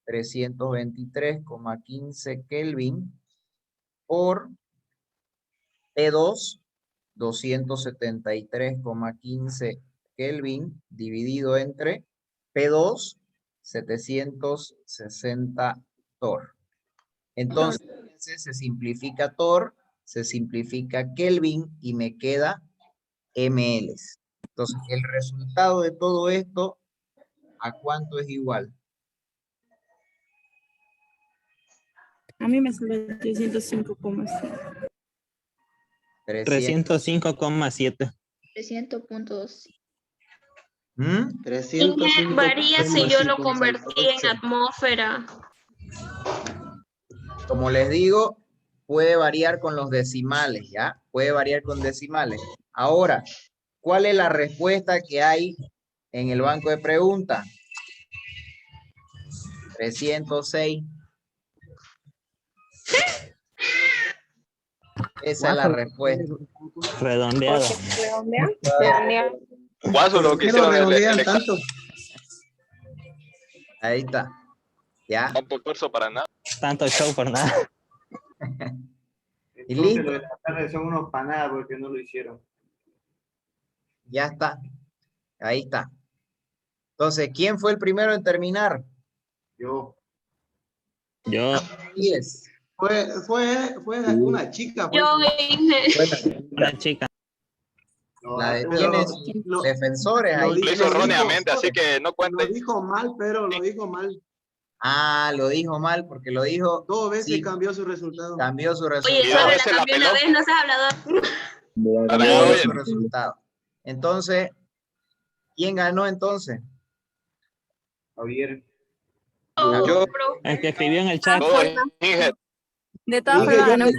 323,15 Kelvin, por P2, 273,15 Kelvin, dividido entre P2, 760 torr. Entonces, se simplifica torr, se simplifica Kelvin y me queda ml. Entonces, el resultado de todo esto, ¿a cuánto es igual? A mí me sale 305,7. 305,7. 300.2. ¿Mm? 305. Varía si yo lo convertí en atmósfera. Como les digo, puede variar con los decimales, ¿ya? Puede variar con decimales. Ahora, ¿cuál es la respuesta que hay en el banco de preguntas? 306. Esa es la respuesta. Redondeada. ¿Cuánto lo ¿Por qué lo quisieron redondean tanto? Ahí está. ¿Ya? tanto esfuerzo para nada? Tanto show por nada. Y Entonces listo. lo de la tarde son unos panadas porque no lo hicieron. Ya está. Ahí está. Entonces, ¿quién fue el primero en terminar? Yo. Yo. 10. Fue una chica. Pues. Yo, Una chica. La detienen sus defensores ahí. Lo hizo erróneamente, así que no cuente. Lo dijo mal, pero lo dijo mal. Ah, lo dijo mal porque lo dijo. 2 veces sí, cambió su resultado. cambió su Oye, resultado. solo la cambié una vez, no seas hablador. Cambió su resultado. Entonces, ¿quién ganó entonces? Javier. Yo. El que escribió en el chat. De todas Inge, formas,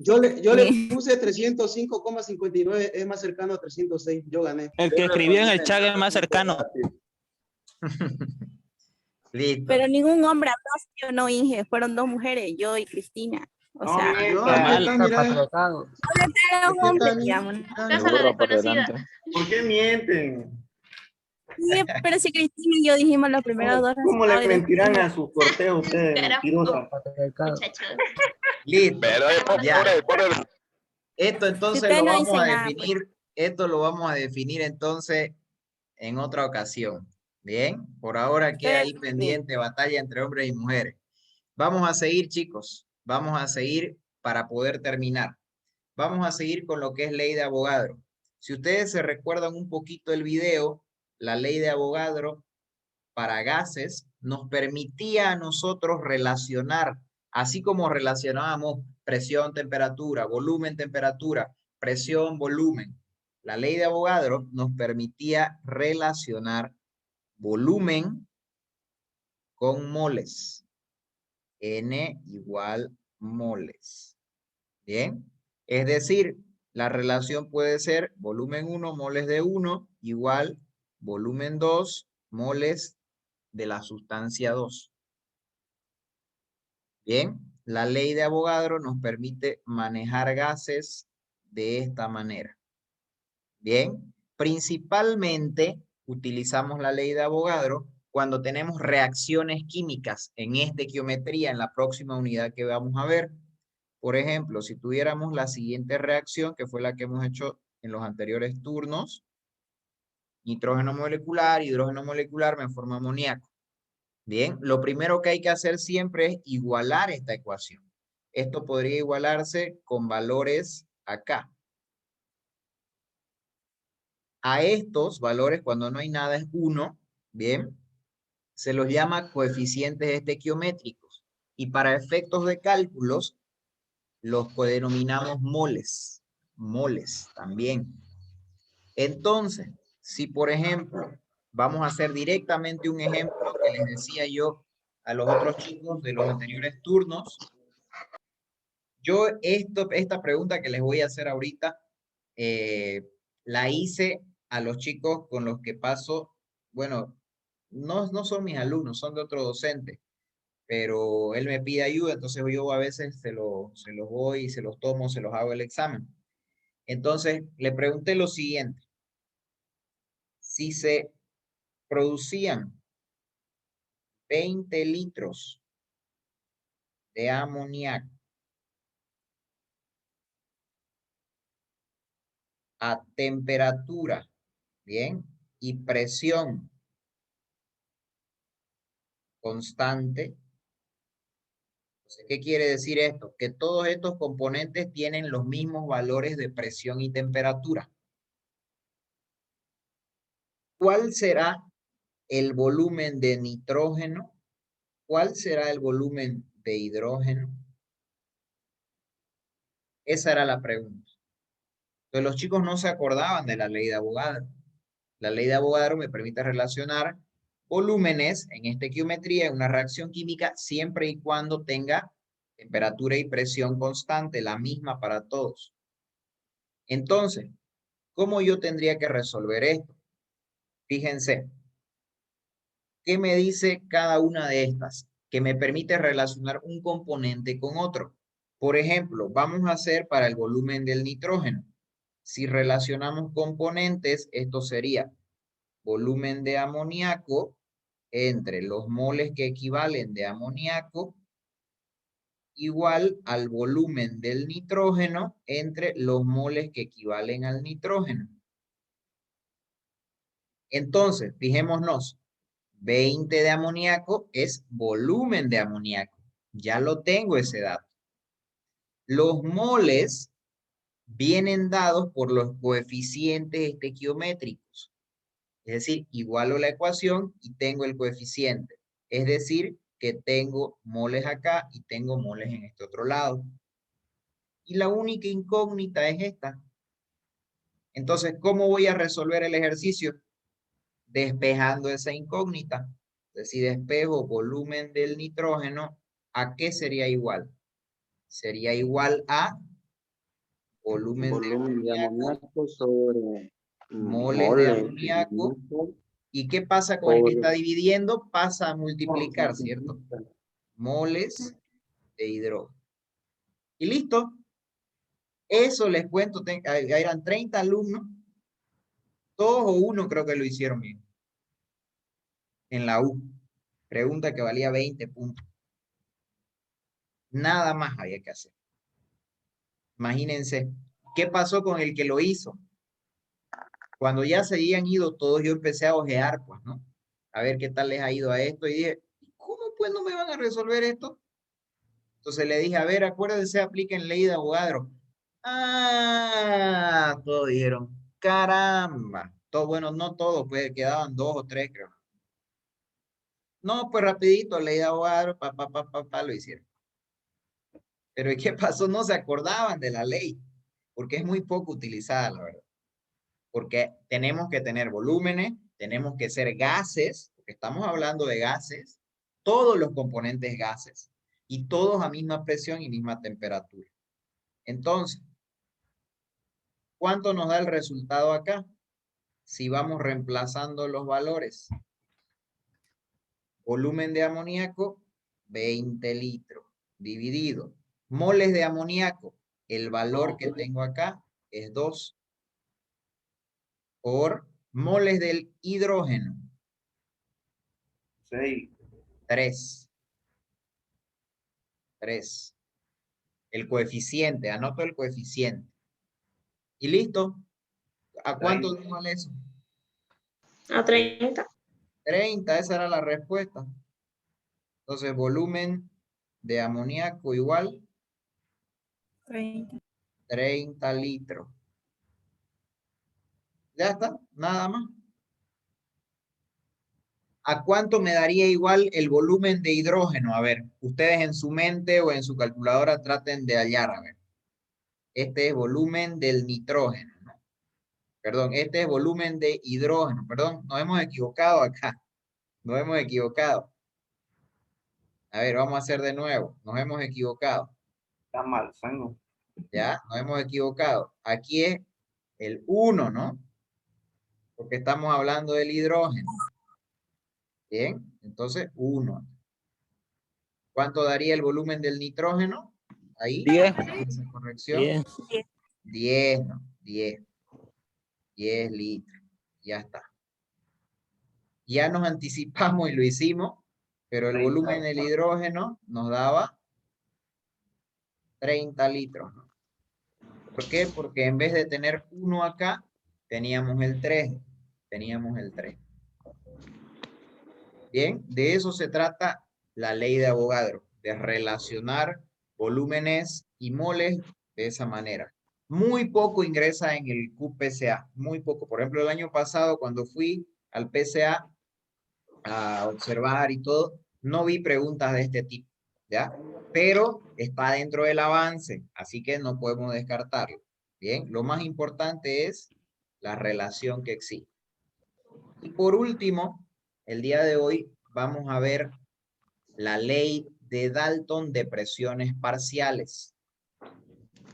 yo le puse 305,59, es más cercano a 306, yo gané. El que escribió en el chat es más cercano. Listo. pero ningún hombre habló, sí o no, Inge, fueron 2 mujeres, yo y Cristina. O sea, era un hombre, digamos. Casa la desconocida. ¿Por qué mienten? Sí, pero si Cristina y yo dijimos los primeros 2 ¿Cómo le resultados y mentirán después- a sus corteos ustedes, mentirosas? Listo. Ya. Pobre. Esto entonces ustedes lo no vamos dicen a nada, definir. Esto lo vamos a definir entonces en otra ocasión. Bien, por ahora queda ahí pendiente batalla entre hombres y mujeres. Vamos a seguir, chicos. Vamos a seguir para poder terminar. Vamos a seguir con lo que es ley de Avogadro. Si ustedes se recuerdan un poquito el video, la ley de Avogadro para gases nos permitía a nosotros relacionar, así como relacionábamos presión, temperatura, volumen, temperatura, presión, volumen. La ley de Avogadro nos permitía relacionar volumen con moles. N igual moles. Bien. Es decir, la relación puede ser volumen 1, moles de 1, igual volumen 2, moles de la sustancia 2. Bien, la ley de Avogadro nos permite manejar gases de esta manera. Bien, principalmente utilizamos la ley de Avogadro cuando tenemos reacciones químicas en estequiometría en la próxima unidad que vamos a ver. Por ejemplo, si tuviéramos la siguiente reacción, que fue la que hemos hecho en los anteriores turnos, nitrógeno molecular, hidrógeno molecular me forma amoníaco. Bien, lo primero que hay que hacer siempre es igualar esta ecuación. Esto podría igualarse con valores acá. A estos valores, cuando no hay nada, es 1, bien, se los llama coeficientes estequiométricos. Y para efectos de cálculos, los denominamos moles. Moles también. Entonces, si por ejemplo, vamos a hacer directamente un ejemplo que les decía yo a los otros chicos de los anteriores turnos. Yo esta pregunta que les voy a hacer ahorita, la hice a los chicos con los que paso, bueno, no son mis alumnos, son de otro docente, pero él me pide ayuda, entonces yo a veces se los voy, se los tomo, se los hago el examen. Entonces, le pregunté lo siguiente. Si se producían 20 litros de amoníaco a temperatura, ¿bien? Y presión constante. Entonces, ¿qué quiere decir esto? Que todos estos componentes tienen los mismos valores de presión y temperatura. ¿Cuál será el volumen de nitrógeno? ¿Cuál será el volumen de hidrógeno? Esa era la pregunta. Entonces los chicos no se acordaban de la ley de Avogadro. La ley de Avogadro me permite relacionar volúmenes en estequiometría en una reacción química siempre y cuando tenga temperatura y presión constante, la misma para todos. Entonces, ¿cómo yo tendría que resolver esto? Fíjense, ¿qué me dice cada una de estas? Que me permite relacionar un componente con otro. Por ejemplo, vamos a hacer para el volumen del nitrógeno. Si relacionamos componentes, esto sería volumen de amoníaco entre los moles que equivalen de amoníaco igual al volumen del nitrógeno entre los moles que equivalen al nitrógeno. Entonces, fijémonos, 20 de amoníaco es volumen de amoníaco. Ya lo tengo ese dato. Los moles vienen dados por los coeficientes estequiométricos. Es decir, igualo la ecuación y tengo el coeficiente. Es decir, que tengo moles acá y tengo moles en este otro lado. Y la única incógnita es esta. Entonces, ¿cómo voy a resolver el ejercicio? Despejando esa incógnita. Entonces, si despejo volumen del nitrógeno, ¿a qué sería igual? Sería igual a volumen de amoníaco sobre moles de amoníaco. ¿Y qué pasa con el que está dividiendo? Pasa a multiplicar, ¿cierto? Moles de hidrógeno. Y listo. Eso les cuento, eran 30 alumnos. Todos o uno creo que lo hicieron bien. En la U. Pregunta que valía 20 puntos. Nada más había que hacer. Imagínense, ¿qué pasó con el que lo hizo? Cuando ya se habían ido todos, yo empecé a ojear, pues, ¿no? A ver qué tal les ha ido a esto. Y dije, ¿cómo pues no me van a resolver esto? Entonces le dije, a ver, acuérdense, apliquen ley de Avogadro. Ah, todos dijeron, caramba. Todo, bueno, no todos, pues quedaban 2 o 3, creo. No, pues rapidito, ley de Avogadro, lo hicieron. Pero ¿y qué pasó? No se acordaban de la ley, porque es muy poco utilizada, la verdad. Porque tenemos que tener volúmenes, tenemos que ser gases, porque estamos hablando de gases, todos los componentes gases, y todos a misma presión y misma temperatura. Entonces, ¿cuánto nos da el resultado acá? Si vamos reemplazando los valores. Volumen de amoníaco, 20 litros, dividido. Moles de amoníaco, el valor que tengo acá es 2. Por moles del hidrógeno. 6. 3. El coeficiente, anoto el coeficiente. Y listo. ¿A cuánto da igual eso? A 30. 30, esa era la respuesta. Entonces, volumen de amoníaco igual 30 litros. Ya está, nada más. ¿A cuánto me daría igual el volumen de hidrógeno? A ver, ustedes en su mente o en su calculadora traten de hallar, a ver. Este es volumen del nitrógeno, ¿no? Perdón, este es volumen de hidrógeno. Perdón, nos hemos equivocado acá. Nos hemos equivocado. A ver, vamos a hacer de nuevo. Nos hemos equivocado. Está mal, sango. Ya, nos hemos equivocado. Aquí es el 1, ¿no? Porque estamos hablando del hidrógeno. Bien, entonces 1. ¿Cuánto daría el volumen del nitrógeno? Ahí. 10. Esa corrección. 10, no, 10. 10 litros. Ya está. Ya nos anticipamos y lo hicimos, pero el volumen del hidrógeno nos daba 30 litros, ¿no? ¿Por qué? Porque en vez de tener 1 acá, teníamos el 3. Bien, de eso se trata la ley de Avogadro, de relacionar volúmenes y moles de esa manera. Muy poco ingresa en el QPCA, muy poco. Por ejemplo, el año pasado cuando fui al PCA a observar y todo, no vi preguntas de este tipo, ¿ya? Pero está dentro del avance, así que no podemos descartarlo. Bien, lo más importante es la relación que existe. Y por último, el día de hoy vamos a ver la ley de Dalton de presiones parciales.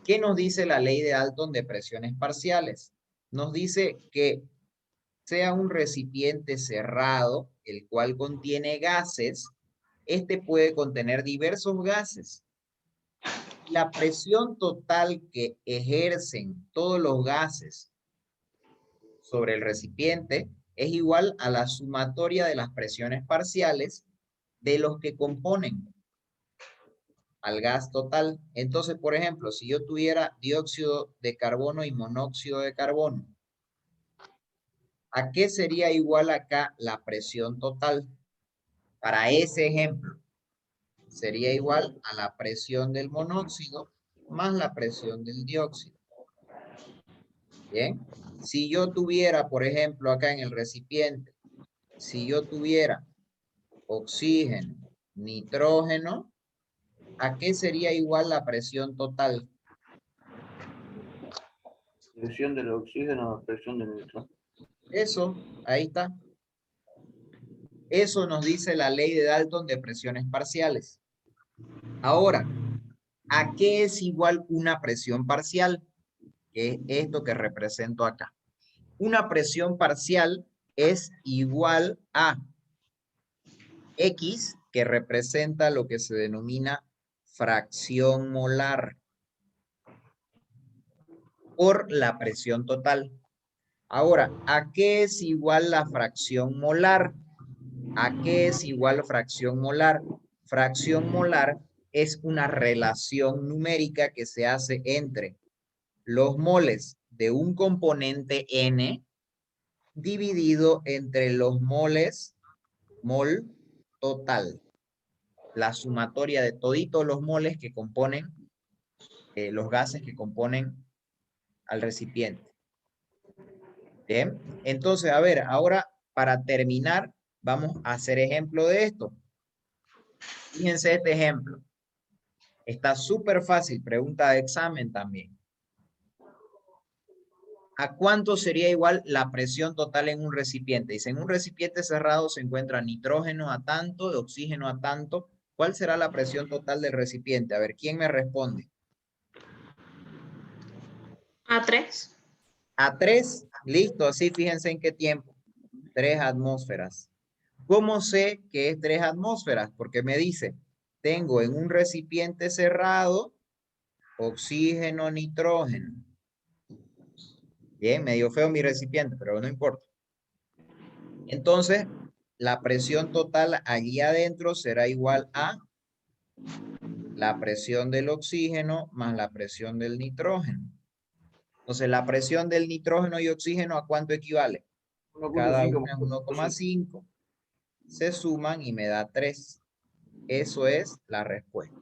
¿Qué nos dice la ley de Dalton de presiones parciales? Nos dice que sea un recipiente cerrado, el cual contiene gases, este puede contener diversos gases. La presión total que ejercen todos los gases sobre el recipiente es igual a la sumatoria de las presiones parciales de los que componen al gas total. Entonces, por ejemplo, si yo tuviera dióxido de carbono y monóxido de carbono, ¿a qué sería igual acá la presión total? Para ese ejemplo, sería igual a la presión del monóxido más la presión del dióxido. Bien, si yo tuviera, por ejemplo, acá en el recipiente, si yo tuviera oxígeno, nitrógeno, ¿a qué sería igual la presión total? Presión del oxígeno a presión del nitrógeno. Eso, ahí está. Eso nos dice la ley de Dalton de presiones parciales. Ahora, ¿a qué es igual una presión parcial? Que es esto que represento acá. Una presión parcial es igual a X, que representa lo que se denomina fracción molar, por la presión total. Ahora, ¿a qué es igual la fracción molar? ¿A qué es igual fracción molar? Fracción molar es una relación numérica que se hace entre los moles de un componente N dividido entre los moles, mol total. La sumatoria de toditos los moles que componen, los gases que componen al recipiente. Bien, entonces, a ver, ahora para terminar, vamos a hacer ejemplo de esto. Fíjense este ejemplo. Está súper fácil, pregunta de examen también. ¿A cuánto sería igual la presión total en un recipiente? Dice, en un recipiente cerrado se encuentra nitrógeno a tanto, oxígeno a tanto. ¿Cuál será la presión total del recipiente? A ver, ¿quién me responde? A 3. A 3, listo, así fíjense en qué tiempo. 3 atmósferas. ¿Cómo sé que es 3 atmósferas? Porque me dice, tengo en un recipiente cerrado oxígeno, nitrógeno. Bien, medio feo mi recipiente, pero no importa. Entonces, la presión total allí adentro será igual a la presión del oxígeno más la presión del nitrógeno. Entonces, la presión del nitrógeno y oxígeno, ¿a cuánto equivale? Cada una es 1,5. Se suman y me da 3. Eso es la respuesta.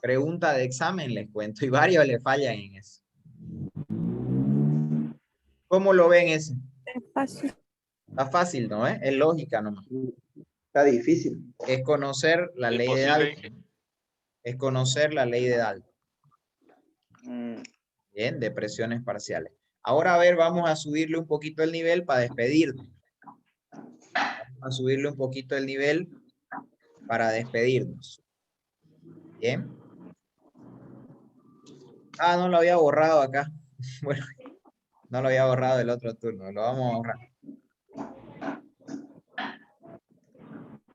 Pregunta de examen, les cuento, y varios le fallan en eso. ¿Cómo lo ven ese? Es fácil. Está fácil, ¿no? Es lógica nomás. Está difícil. Es conocer la ley de Dalton. Es conocer la ley de Dalton. Bien, de presiones parciales. Ahora, a ver, vamos a subirle un poquito el nivel para despedirnos. Vamos a subirle un poquito el nivel para despedirnos. Bien. Ah, no lo había borrado acá. Bueno, no lo había borrado del otro turno. Lo vamos a borrar.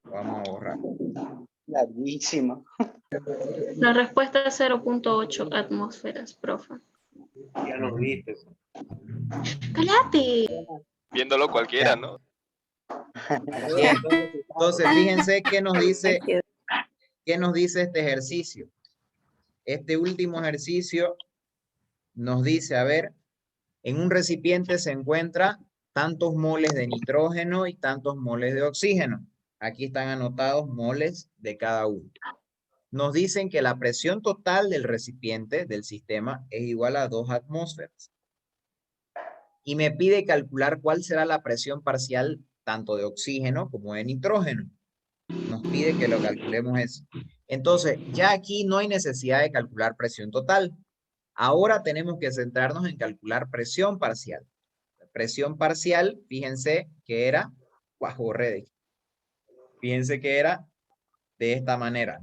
Lo vamos a borrar. Larguísima. La respuesta es 0.8 atmósferas, profe. Ya lo viste. ¡Cállate! Viéndolo cualquiera, ¿no? Bien. Entonces, fíjense qué nos dice este ejercicio. Este último ejercicio nos dice, a ver, en un recipiente se encuentra tantos moles de nitrógeno y tantos moles de oxígeno. Aquí están anotados moles de cada uno. Nos dicen que la presión total del recipiente, del sistema, es igual a 2 atmósferas. Y me pide calcular cuál será la presión parcial tanto de oxígeno como de nitrógeno. Nos pide que lo calculemos eso. Entonces, ya aquí no hay necesidad de calcular presión total. Ahora tenemos que centrarnos en calcular presión parcial. Presión parcial, fíjense que era, fíjense que era de esta manera.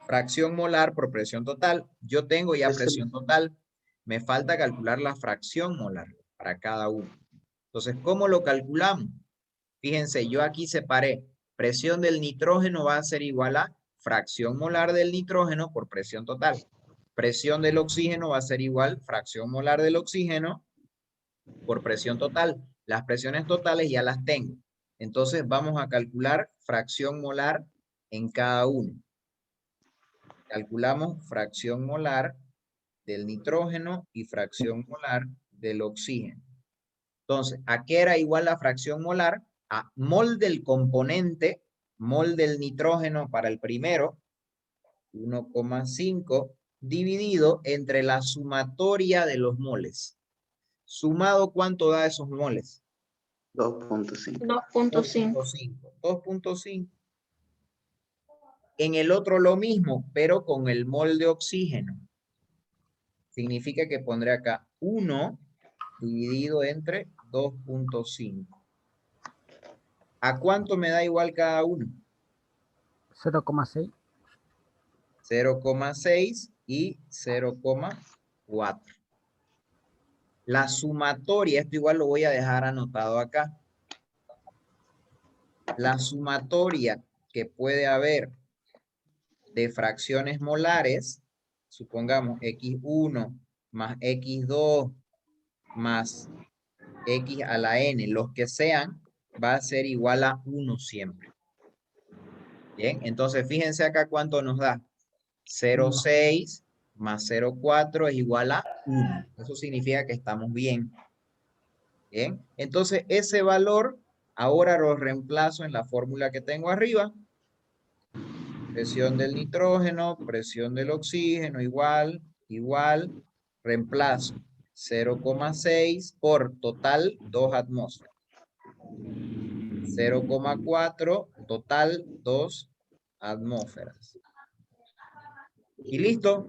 Fracción molar por presión total. Yo tengo ya presión total. Me falta calcular la fracción molar para cada uno. Entonces, ¿cómo lo calculamos? Fíjense, yo aquí separé. Presión del nitrógeno va a ser igual a fracción molar del nitrógeno por presión total. Presión del oxígeno va a ser igual fracción molar del oxígeno por presión total. Las presiones totales ya las tengo. Entonces vamos a calcular fracción molar en cada uno. Calculamos fracción molar del nitrógeno y fracción molar del oxígeno. Entonces, ¿a qué era igual la fracción molar? A mol del componente, mol del nitrógeno para el primero, 1,5, dividido entre la sumatoria de los moles. Sumado, ¿cuánto da esos moles? 2.5. 2.5. En el otro lo mismo, pero con el mol de oxígeno. Significa que pondré acá 1 dividido entre 2.5. ¿A cuánto me da igual cada uno? 0,6. 0,6 y 0,4. La sumatoria, esto igual lo voy a dejar anotado acá. La sumatoria que puede haber de fracciones molares, supongamos x1 más x2 más x a la n, los que sean, va a ser igual a 1 siempre. Bien, entonces fíjense acá cuánto nos da. 0,6 más 0,4 es igual a 1. Eso significa que estamos bien. Bien, entonces ese valor ahora lo reemplazo en la fórmula que tengo arriba. Presión del nitrógeno, presión del oxígeno, igual, reemplazo 0,6 por total 2 atmósferas. 0,4 total 2 atmósferas. Y listo,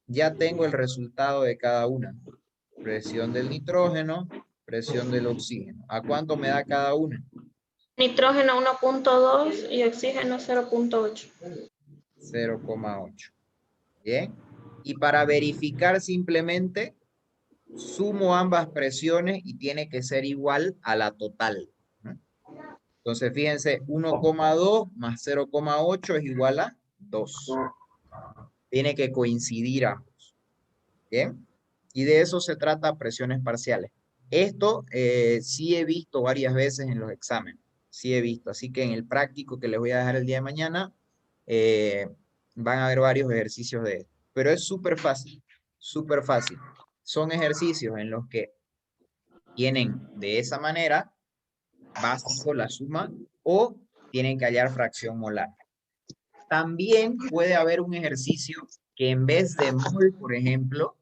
ya tengo el resultado de cada una. Presión del nitrógeno, presión del oxígeno. ¿A cuánto me da cada una? Nitrógeno 1.2 y oxígeno 0.8. 0,8. Bien. Y para verificar simplemente, sumo ambas presiones y tiene que ser igual a la total. Entonces, fíjense, 1,2 más 0,8 es igual a 2. Tiene que coincidir ambos. ¿Bien? Y de eso se trata presiones parciales. Esto sí he visto varias veces en los exámenes. Sí he visto. Así que en el práctico que les voy a dejar el día de mañana, van a haber varios ejercicios de esto. Pero es súper fácil. Súper fácil. Son ejercicios en los que tienen de esa manera básico la suma o tienen que hallar fracción molar. También puede haber un ejercicio que en vez de mol, por ejemplo,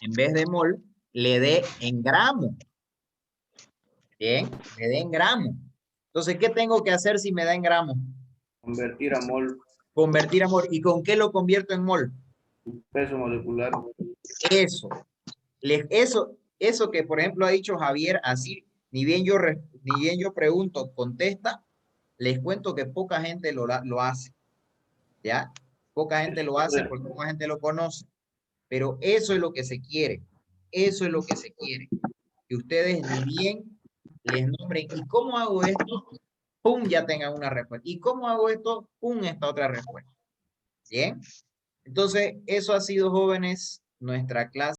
en vez de mol, le dé en gramo. Bien, le dé en gramo. Entonces, ¿qué tengo que hacer si me da en gramo? Convertir a mol. Convertir a mol. ¿Y con qué lo convierto en mol? Peso molecular. Eso. Eso que, por ejemplo, ha dicho Javier, así, ni bien yo pregunto, contesta, les cuento que poca gente lo hace. ¿Ya? Poca gente lo hace porque poca gente lo conoce. Pero eso es lo que se quiere. Eso es lo que se quiere. Que ustedes ni bien les nombren. ¿Y cómo hago esto? ¡Pum! Ya tengan una respuesta. ¿Y cómo hago esto? ¡Pum! Esta otra respuesta. ¿Bien? Entonces, eso ha sido, jóvenes, nuestra clase.